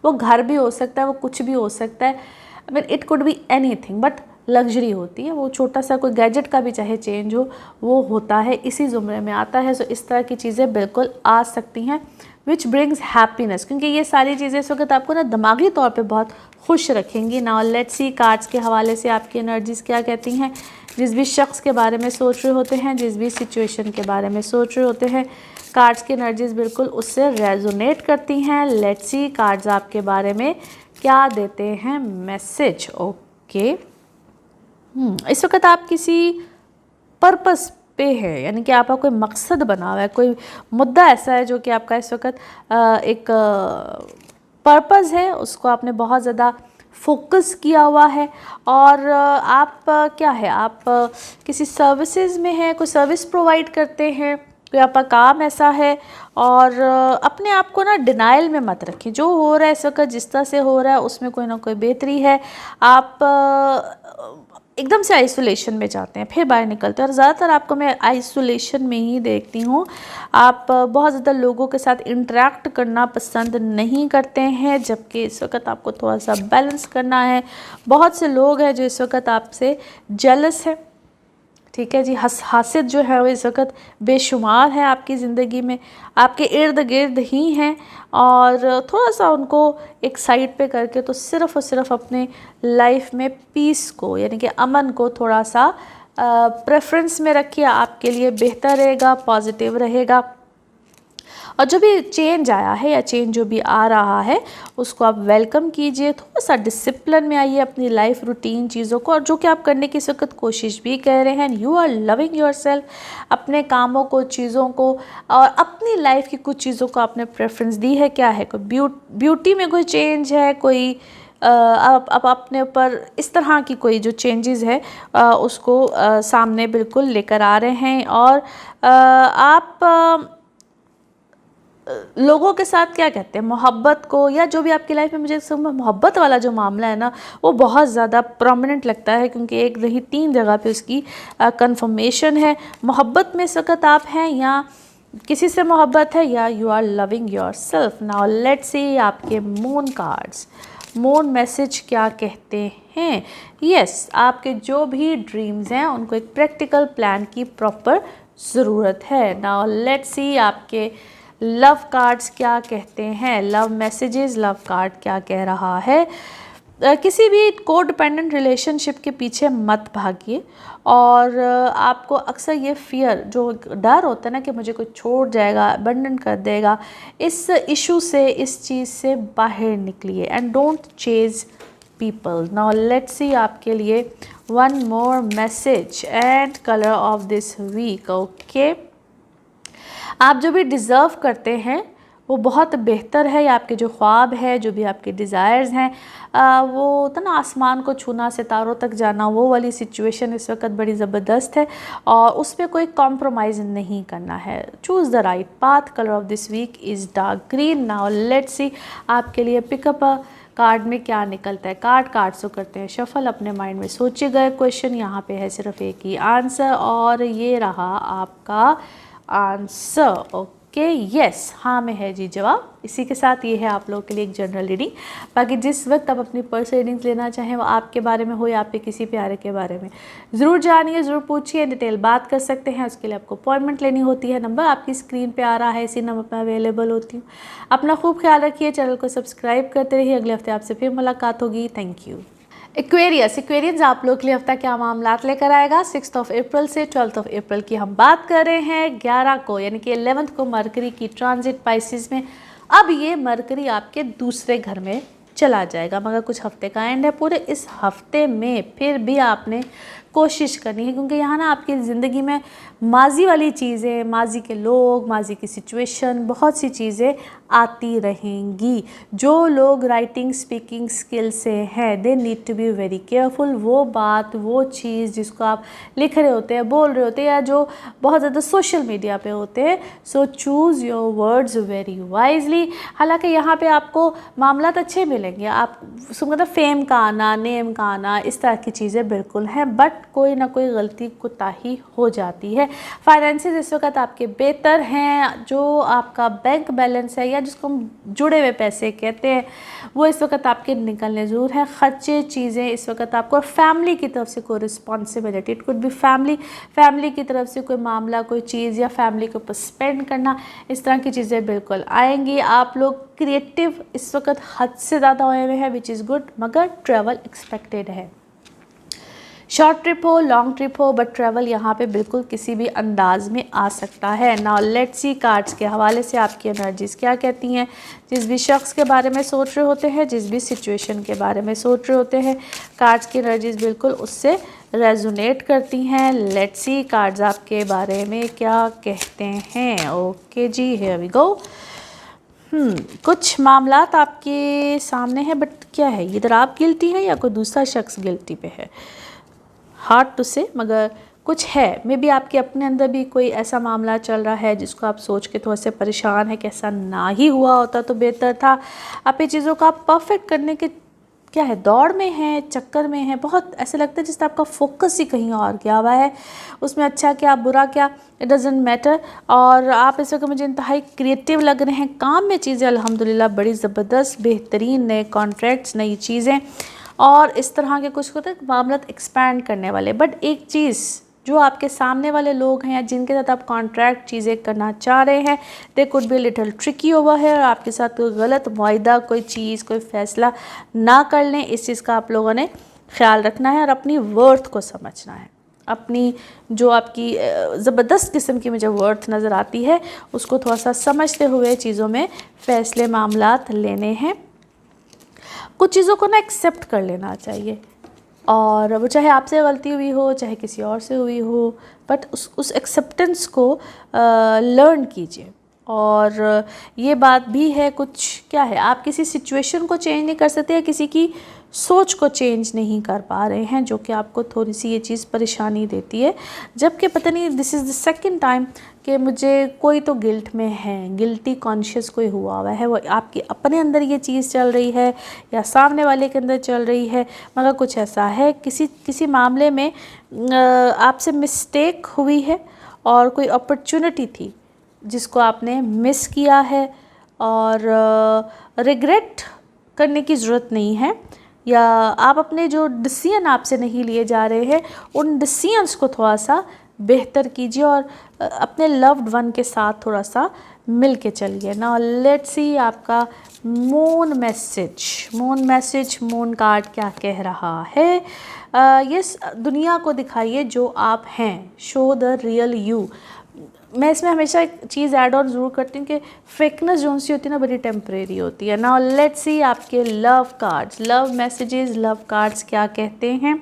वो घर भी हो सकता है, वो कुछ भी हो सकता है, I mean it could be anything, but luxury होती है। वो छोटा सा कोई गैजेट का भी चाहे चेंज हो, वो होता है, इसी ज़ुमरे में आता है। सो इस तरह की चीज़ें बिल्कुल आ सकती हैं विच ब्रिंग्स हैप्पीनेस, क्योंकि ये सारी चीज़ें इस वक्त आपको ना दिमागी तौर पे बहुत खुश रखेंगी। नाउ लेट्स सी कार्ड्स के हवाले से आपकी एनर्जीज़ क्या कहती हैं। जिस भी शख्स के बारे में सोच रहे होते हैं, जिस भी सिचुएशन के बारे में सोच रहे होते हैं, कार्ड्स की एनर्जीज़ बिल्कुल उससे रेजोनेट करती हैं। लेट्स सी कार्ड्स आपके बारे में क्या देते हैं मैसेज। ओके, इस वक्त आप किसी पर्पस पे है, यानी कि आपका कोई मकसद बना हुआ है, कोई मुद्दा ऐसा है जो कि आपका इस वक्त एक पर्पस है, उसको आपने बहुत ज़्यादा फोकस किया हुआ है। और आप क्या है, आप किसी सर्विसेज में हैं, कोई सर्विस प्रोवाइड करते हैं, कोई आपका काम ऐसा है। और अपने आप को ना डिनाइल में मत रखिए। जो हो रहा है इस वक्त, जिस तरह से हो रहा है, उसमें कोई ना कोई बेहतरी है। आप एकदम से आइसोलेशन में जाते हैं, फिर बाहर निकलते हैं, और ज़्यादातर आपको मैं आइसोलेशन में ही देखती हूँ। आप बहुत ज़्यादा लोगों के साथ इंटरेक्ट करना पसंद नहीं करते हैं, जबकि इस वक्त आपको थोड़ा सा बैलेंस करना है। बहुत से लोग हैं जो इस वक्त आपसे जेलस हैं, ठीक है जी। हसासियत जो है वो इस वक्त बेशुमार है आपकी ज़िंदगी में, आपके इर्द गिर्द ही हैं। और थोड़ा सा उनको एक साइड पे करके तो सिर्फ़ और सिर्फ अपने लाइफ में पीस को, यानी कि अमन को थोड़ा सा प्रेफरेंस में रखिए। आपके लिए बेहतर रहेगा, पॉजिटिव रहेगा। और जो भी चेंज आया है या चेंज जो भी आ रहा है उसको आप वेलकम कीजिए, थोड़ा सा डिसिप्लिन में आइए अपनी लाइफ रूटीन चीज़ों को, और जो कि आप करने की इस वक्त कोशिश भी कर रहे हैं। यू आर लविंग योरसेल्फ, अपने कामों को, चीज़ों को और अपनी लाइफ की कुछ चीज़ों को आपने प्रेफरेंस दी है। क्या है, कोई ब्यूटी में कोई चेंज है, कोई आप अपने ऊपर इस तरह की कोई जो चेंजेस है उसको सामने बिल्कुल लेकर आ रहे हैं। और आप लोगों के साथ क्या कहते हैं, मोहब्बत को, या जो भी आपकी लाइफ में, मुझे समझ मोहब्बत वाला जो मामला है ना वो बहुत ज़्यादा प्रोमिनेंट लगता है, क्योंकि एक नहीं 3 जगह पे उसकी कंफर्मेशन है। मोहब्बत में इस वक्त आप हैं, या किसी से मोहब्बत है, या you are loving yourself. Now let's see आपके मून कार्ड्स, मून मैसेज क्या कहते हैं। यस, आपके जो भी ड्रीम्स हैं उनको एक प्रैक्टिकल प्लान की प्रॉपर ज़रूरत है। नाउ लेट्स सी आपके लव कार्ड्स क्या कहते हैं, लव मैसेजेस, लव कार्ड क्या कह रहा है। किसी भी को डिपेंडेंट रिलेशनशिप के पीछे मत भागिए, और आपको अक्सर ये फियर, जो डर होता है ना कि मुझे कोई छोड़ जाएगा, अबंडन कर देगा, इस इशू से, इस चीज़ से बाहर निकलिए and don't chase people. Now let's see आपके लिए one more message and colour of this week. Okay, आप जो भी डिज़र्व करते हैं वो बहुत बेहतर है, या आपके जो ख्वाब है, जो भी आपके डिज़ायर्स हैं, वो होता ना आसमान को छूना, सितारों तक जाना, वो वाली सिचुएशन इस वक्त बड़ी ज़बरदस्त है, और उस पर कोई कॉम्प्रोमाइज़ नहीं करना है। Choose the right path. Colour of this week is dark green. Now let's see आपके लिए पिकअप कार्ड में क्या निकलता है। कार्ड से करते हैं शफल, अपने माइंड में सोचे गए क्वेश्चन, यहाँ पे है सिर्फ एक ही आंसर, और ये रहा आपका आंसर। ओके, यस, हाँ में है जी जवाब। इसी के साथ ये है आप लोगों के लिए एक जनरल रीडिंग। बाकी जिस वक्त आप अपनी पर्सनल रीडिंग्स लेना चाहें, वो आपके बारे में हो या आपके किसी प्यारे के बारे में, ज़रूर जानिए, ज़रूर पूछिए, डिटेल बात कर सकते हैं। उसके लिए आपको अपॉइंटमेंट लेनी होती है। नंबर आपकी स्क्रीन पे आ रहा है, इसी नंबर पर अवेलेबल होती हूँ। अपना खूब ख्याल रखिए, चैनल को सब्सक्राइब करते रहिए। अगले हफ्ते आपसे फिर मुलाकात होगी। Thank you. एक्वेरियंस आप लोग के लिए हफ्ता क्या मामलात लेकर आएगा। 6 अप्रैल से 12 अप्रैल की हम बात कर रहे हैं। 11 को यानी कि 11th को मरकरी की ट्रांजिट पाइसिस में। अब ये मरकरी आपके दूसरे घर में चला जाएगा, मगर कुछ हफ्ते का एंड है। पूरे इस हफ्ते में फिर भी आपने कोशिश करनी है, क्योंकि यहाँ ना आपकी ज़िंदगी में माजी वाली चीज़ें, माजी के लोग, माजी की सिचुएशन, बहुत सी चीज़ें आती रहेंगी। जो लोग राइटिंग स्पीकिंग स्किल से हैं, they need to be very careful. वो बात, वो चीज़ जिसको आप लिख रहे होते हैं, बोल रहे होते हैं, या जो बहुत ज़्यादा सोशल मीडिया पे होते हैं, सो choose your words very wisely. हालांकि यहाँ पे आपको मामला अच्छे मिलेंगे, आप मतलब फेम का आना, नेम का आना, इस तरह की चीज़ें बिल्कुल हैं, बट कोई ना कोई गलती कोताही हो जाती है। फाइनेंसेस इस वक्त आपके बेहतर हैं। जो आपका बैंक बैलेंस है, या जिसको हम जुड़े हुए पैसे कहते हैं, वो इस वक्त आपके निकलने ज़रूर हैं। ख़र्चे चीज़ें इस वक्त आपको, फैमिली की तरफ से कोई responsibility, it could B family की तरफ से कोई मामला, कोई चीज़, या फैमिली के ऊपर स्पेंड करना, इस तरह की चीज़ें बिल्कुल आएंगी। आप लोग क्रिएटिव इस वक्त हद से ज़्यादा हुए हुए हैं, विच इज़ गुड, मगर ट्रैवल एक्सपेक्टेड है। शॉर्ट ट्रिप हो, लॉन्ग ट्रिप हो, बट ट्रैवल यहाँ पे बिल्कुल किसी भी अंदाज में आ सकता है। नाउ लेट्स सी कार्ड्स के हवाले से आपकी एनर्जीज़ क्या कहती हैं। जिस भी शख्स के बारे में सोच रहे होते हैं, जिस भी सिचुएशन के बारे में सोच रहे होते हैं, कार्ड्स की एनर्जीज़ बिल्कुल उससे रेजोनेट करती हैं। लेट्स सी कार्ड्स आपके बारे में क्या कहते हैं। ओके जी, हियर वी गो। कुछ मामलात आपके सामने हैं, बट क्या है, इधर आप गिल्टी हैं या कोई दूसरा शख्स गिल्टी पे है। हार्ड टू से, मगर कुछ है। मे बी आपके अपने अंदर भी कोई ऐसा मामला चल रहा है जिसको आप सोच के थोड़ा से परेशान है कि ऐसा ना ही हुआ होता तो बेहतर था। आप ये चीज़ों को आप परफेक्ट करने के क्या है, दौड़ में है, चक्कर में है। बहुत ऐसे लगता है जिससे आपका फोकस ही कहीं और गया हुआ है, उसमें अच्छा क्या बुरा क्या, इट डजेंट मैटर। और आप इस वक्त मुझे इंतहाई क्रिएटिव लग रहे हैं। काम में चीज़ें अल्हम्दुलिल्लाह बड़ी ज़बरदस्त, बेहतरीन, नए कॉन्ट्रैक्ट्स, नई चीज़ें, और इस तरह के कुछ होते हैं मामला एक्सपैंड करने वाले। बट एक चीज़, जो आपके सामने वाले लोग हैं या जिनके साथ आप कॉन्ट्रैक्ट चीज़ें करना चाह रहे हैं, they could be little tricky over है, और आपके साथ कोई गलत मुआहिदा, कोई चीज़, कोई फ़ैसला ना कर लें। इस चीज़ का आप लोगों ने ख्याल रखना है और अपनी वर्थ को समझना है। अपनी जो आपकी ज़बरदस्त किस्म की मुझे वर्थ नज़र आती है उसको थोड़ा सा समझते हुए चीज़ों में फ़ैसले मामलात लेने हैं। कुछ चीज़ों को ना एक्सेप्ट कर लेना चाहिए, और वो चाहे आपसे गलती हुई हो चाहे किसी और से हुई हो, बट उस एक्सेप्टेंस को लर्न कीजिए। और ये बात भी है, कुछ क्या है, आप किसी सिचुएशन को चेंज नहीं कर सकते या किसी की सोच को चेंज नहीं कर पा रहे हैं, जो कि आपको थोड़ी सी ये चीज़ परेशानी देती है। जबकि पता नहीं this is the second time कि मुझे कोई तो गिल्ट में है, गिल्टी कॉन्शियस कोई हुआ है, वो आपके अपने अंदर ये चीज़ चल रही है या सामने वाले के अंदर चल रही है, मगर कुछ ऐसा है किसी मामले में आपसे मिस्टेक हुई है और कोई अपॉर्चुनिटी थी जिसको आपने मिस किया है, और रिग्रेट करने की ज़रूरत नहीं है, या आप अपने जो डिसीजन आपसे नहीं लिए जा रहे हैं उन डिसीजंस को थोड़ा सा बेहतर कीजिए और अपने लव्ड वन के साथ थोड़ा सा मिल के चलिए। नाउ लेट्स सी आपका मून मैसेज, मून कार्ड क्या कह रहा है। यस, दुनिया को दिखाइए जो आप हैं, शो द रियल यू। मैं इसमें हमेशा एक चीज़ ऐड ऑन ज़रूर करती हूँ कि फेकनेस जो सी होती है ना, बड़ी टेम्परेरी होती है। नाउ लेट्स सी आपके love cards, love messages, love cards क्या कहते हैं।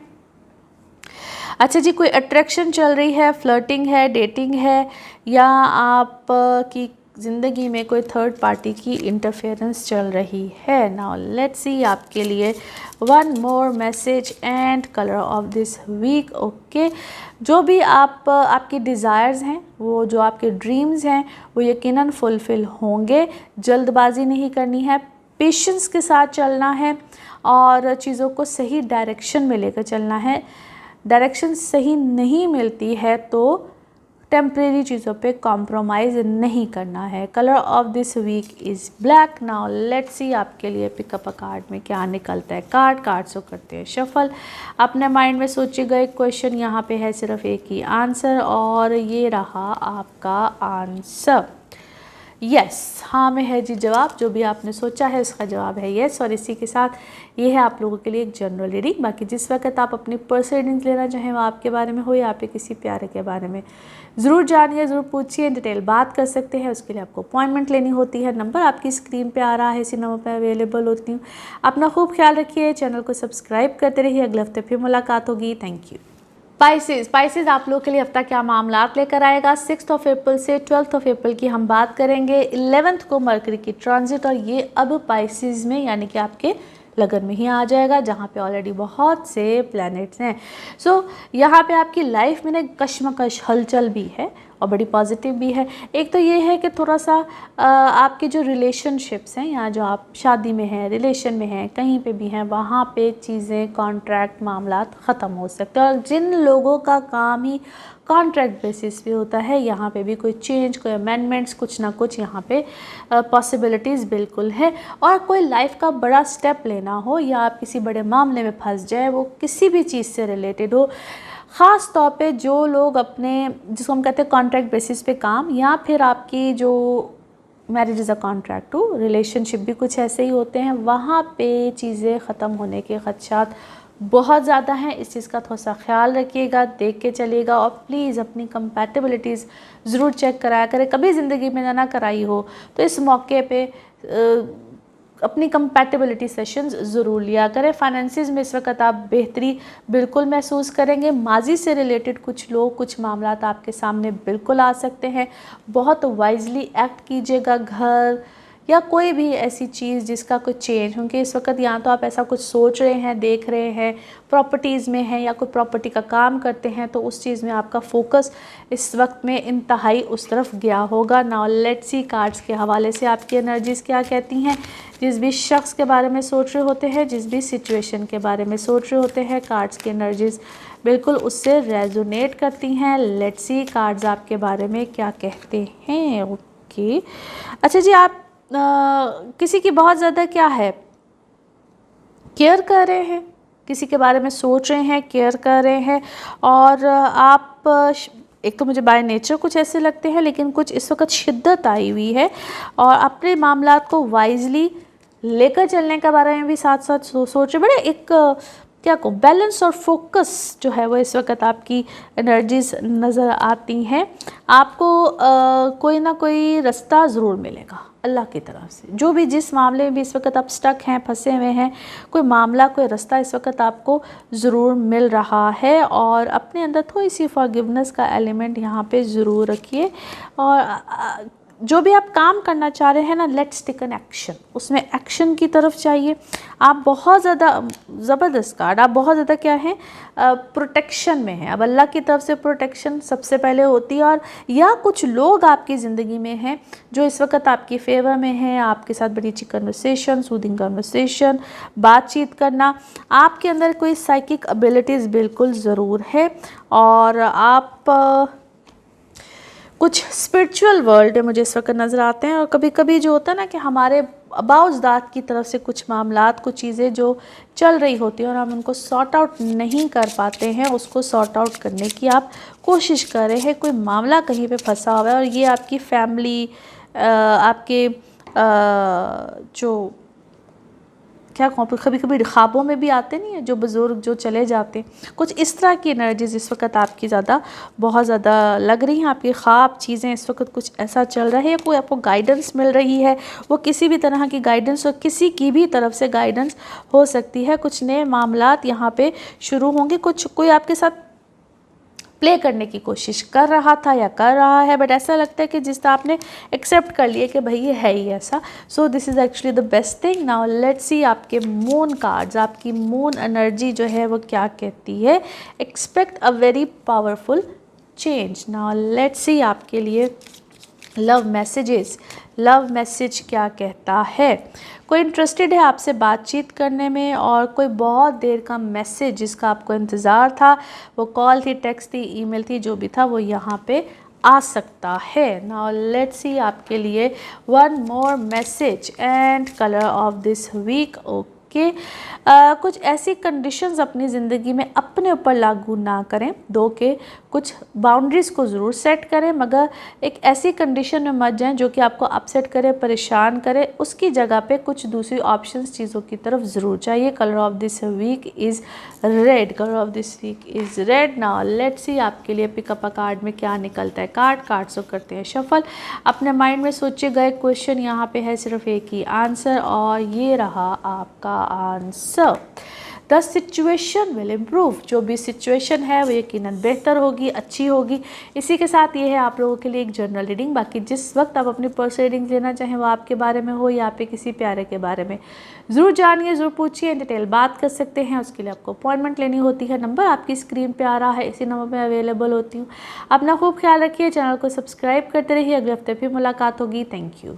अच्छा जी, कोई अट्रैक्शन चल रही है, फ्लर्टिंग है, डेटिंग है, या आप की ज़िंदगी में कोई थर्ड पार्टी की इंटरफेरेंस चल रही है। नाउ लेट्स सी आपके लिए one more message and colour of this week. Okay, जो भी आपकी डिज़ायर्स हैं, वो जो आपके ड्रीम्स हैं, वो यकीनन फुलफ़िल होंगे। जल्दबाजी नहीं करनी है, पेशेंस के साथ चलना है और चीज़ों को सही डायरेक्शन में लेकर चलना है। डायरेक्शन सही नहीं मिलती है तो टेम्परेरी चीज़ों पे कॉम्प्रोमाइज़ नहीं करना है। Colour of this week is black. Now let's see आपके लिए पिकअप अ कार्ड में क्या निकलता है। कार्ड्स को करते हैं शफल। अपने माइंड में सोचिएगा एक क्वेश्चन, यहाँ पे है सिर्फ एक ही आंसर और ये रहा आपका आंसर। यस, हाँ में है जी जवाब। जो भी आपने सोचा है उसका जवाब है यस। और इसी के साथ ये है आप लोगों के लिए एक जनरल रीडिंग। बाकी जिस वक्त आप अपनी पर्सनल रीडिंग लेना चाहें, वो आपके बारे में हो या आपके किसी प्यारे के बारे में, ज़रूर जानिए, ज़रूर पूछिए, डिटेल बात कर सकते हैं। उसके लिए आपको अपॉइंटमेंट लेनी होती है। नंबर आपकी स्क्रीन पे आ रहा है, इसी नंबर पे अवेलेबल होती हूँ। अपना खूब ख्याल रखिए, चैनल को सब्सक्राइब करते रहिए। अगले हफ्ते फिर मुलाकात होगी। Thank you. स्पाइसेस आप लोगों के लिए हफ्ता क्या मामलात लेकर आएगा। 6 अप्रैल से 12 अप्रैल की हम बात करेंगे। 11 को मरकरी की ट्रांजिट, और ये अब पाइसेस में यानी कि आपके लगन में ही आ जाएगा, जहाँ पे ऑलरेडी बहुत से प्लैनेट्स हैं। सो यहाँ पे आपकी लाइफ में ना कश्मकश हलचल भी है और बड़ी पॉजिटिव भी है। एक तो ये है कि थोड़ा सा आपके जो रिलेशनशिप्स हैं, या जो आप शादी में हैं, रिलेशन में हैं, कहीं पे भी हैं, वहाँ पे चीज़ें, कॉन्ट्रैक्ट, मामलात ख़त्म हो सकते हैं। और जिन लोगों का काम ही कॉन्ट्रैक्ट बेसिस पे होता है, यहाँ पे भी कोई चेंज, कोई अमेंडमेंट्स, कुछ ना कुछ यहाँ पे पॉसिबिलिटीज़ बिल्कुल है। और कोई लाइफ का बड़ा स्टेप लेना हो या आप किसी बड़े मामले में फंस जाए, वो किसी भी चीज़ से रिलेटेड हो, ख़ास तौर पे जो लोग अपने, जिसको हम कहते हैं कॉन्ट्रैक्ट बेसिस पे काम, या फिर आपकी जो marriage is a contract to relationship भी कुछ ऐसे ही होते हैं, वहाँ पे चीज़ें ख़त्म होने के खदशात बहुत ज़्यादा हैं। इस चीज़ का थोड़ा सा ख्याल रखिएगा, देख के चलिएगा, और प्लीज़ अपनी कंपैटिबिलिटीज़ ज़रूर चेक कराया करें। कभी ज़िंदगी में ना कराई हो तो इस मौके पे अपनी कंपैटिबिलिटी सेशंस ज़रूर लिया करें। फाइनेंसिस में इस वक्त आप बेहतरी बिल्कुल महसूस करेंगे। माजी से रिलेटेड कुछ लोग, कुछ मामलात आपके सामने बिल्कुल आ सकते हैं। बहुत वाइजली एक्ट कीजिएगा। घर या कोई भी ऐसी चीज़ जिसका कुछ चेंज, क्योंकि इस वक्त या तो आप ऐसा कुछ सोच रहे हैं, देख रहे हैं, प्रॉपर्टीज़ में हैं या कोई प्रॉपर्टी का काम करते हैं, तो उस चीज़ में आपका फोकस इस वक्त में इंतहाई उस तरफ गया होगा। नाउ लेट्स सी कार्ड्स के हवाले से आपकी एनर्जीज़ क्या कहती हैं। जिस भी शख्स के बारे में सोच रहे होते हैं, जिस भी सिचुएशन के बारे में सोच रहे होते हैं, कार्ड्स की एनर्जीज़ बिल्कुल उससे रेजोनेट करती हैं। लेट्स सी कार्ड्स आपके बारे में क्या कहते हैं। ओके, अच्छा जी, आप किसी की बहुत ज़्यादा क्या है, केयर कर रहे हैं, किसी के बारे में सोच रहे हैं, केयर कर रहे हैं, और आप एक तो मुझे बाय नेचर कुछ ऐसे लगते हैं, लेकिन कुछ इस वक्त शिद्दत आई हुई है और अपने मामलात को वाइजली लेकर चलने के बारे में भी साथ साथ सोच रहे। बड़े एक क्या कहूँ, बैलेंस और फोकस जो है वो इस वक्त आपकी एनर्जीज नज़र आती हैं। आपको कोई ना कोई रास्ता ज़रूर मिलेगा अल्लाह की तरफ से। जो भी जिस मामले में भी इस वक्त आप स्टक हैं, फंसे हुए हैं, कोई मामला, कोई रास्ता इस वक्त आपको ज़रूर मिल रहा है। और अपने अंदर थोड़ी सी फॉरगिवनेस का एलिमेंट यहाँ पे ज़रूर रखिए। और जो भी आप काम करना चाह रहे हैं ना, लेट्स टेक एन एक्शन, उसमें एक्शन की तरफ चाहिए। आप बहुत ज़्यादा ज़बरदस्त कार्ड, आप बहुत ज़्यादा क्या है, प्रोटेक्शन में है। अब अल्लाह की तरफ से प्रोटेक्शन सबसे पहले होती है। और या कुछ लोग आपकी ज़िंदगी में हैं जो इस वक्त आपकी फेवर में हैं, आपके साथ बड़ी अच्छी कन्वर्सेशन, सूदिंग कन्वर्सेशन, बातचीत करना। आपके अंदर कोई साइकिक एबिलिटीज़ बिल्कुल ज़रूर है। और आप कुछ स्पिरिचुअल वर्ल्ड मुझे इस वक्त नज़र आते हैं। और कभी कभी जो होता है ना कि हमारे अबाउट ज़ात की तरफ से कुछ मामलात, कुछ चीज़ें जो चल रही होती हैं और हम उनको सॉर्ट आउट नहीं कर पाते हैं, उसको सॉर्ट आउट करने की आप कोशिश कर रहे हैं। कोई मामला कहीं पे फंसा हुआ है और ये आपकी फैमिली, आपके जो क्या कहूँ, कभी कभी ख्वाबों में भी आते नहीं है, जो बुज़ुर्ग जो चले जाते हैं, कुछ इस तरह की एनर्जीज इस वक्त आपकी बहुत ज़्यादा लग रही हैं। आपकी ख्वाब चीज़ें इस वक्त कुछ ऐसा चल रहा है, कोई आपको गाइडेंस मिल रही है, वो किसी भी तरह की गाइडेंस और किसी की भी तरफ से गाइडेंस हो सकती है। कुछ नए मामलात यहाँ पे शुरू होंगे, कोई आपके साथ प्ले करने की कोशिश कर रहा था या कर रहा है, बट ऐसा लगता है कि जिस तरह आपने एक्सेप्ट कर लिया कि भाई ये है ही ऐसा। So this is actually the best thing. Now let's see आपके मून कार्ड्स, आपकी मून एनर्जी जो है वो क्या कहती है। Expect a very powerful change. Now let's see आपके लिए लव मैसेजेस, लव मैसेज क्या कहता है। कोई इंटरेस्टेड है आपसे बातचीत करने में और कोई बहुत देर का मैसेज जिसका आपको इंतज़ार था, वो कॉल थी, टेक्स्ट थी, ईमेल थी, जो भी था वो यहाँ पे आ सकता है। नाउ लेट्स सी आपके लिए one more message and colour of this week. Okay, कुछ ऐसी कंडीशंस अपनी ज़िंदगी में अपने ऊपर लागू ना करें। दो के कुछ बाउंड्रीज़ को ज़रूर सेट करें, मगर एक ऐसी कंडीशन में मत जाएं जो कि आपको अपसेट करे, परेशान करे। उसकी जगह पे कुछ दूसरी ऑप्शंस, चीज़ों की तरफ ज़रूर चाहिए। Colour of this week is red, colour of this week is red. Now let's see आपके लिए पिकअप अ कार्ड में क्या निकलता है। कार्ड्स को करते हैं शफल। अपने माइंड में सोचे गए क्वेश्चन यहाँ पे है सिर्फ एक ही आंसर, और ये रहा आपका answer. The situation will improve. जो भी सिचुएशन है वो यकीनन बेहतर होगी, अच्छी होगी। इसी के साथ ये है आप लोगों के लिए एक जनरल रीडिंग। बाकी जिस वक्त आप अपनी पर्सनल रीडिंग लेना चाहें, वो आपके बारे में हो या आपके किसी प्यारे के बारे में, ज़रूर जानिए, ज़रूर पूछिए, इन डिटेल बात कर सकते हैं। उसके लिए आपको अपॉइंटमेंट लेनी होती है। नंबर आपकी स्क्रीन पे आ रहा है, इसी नंबर पे अवेलेबल होती हूँ। अपना खूब ख्याल रखिए, चैनल को सब्सक्राइब करते रहिए। अगले हफ्ते फिर मुलाकात होगी। Thank you.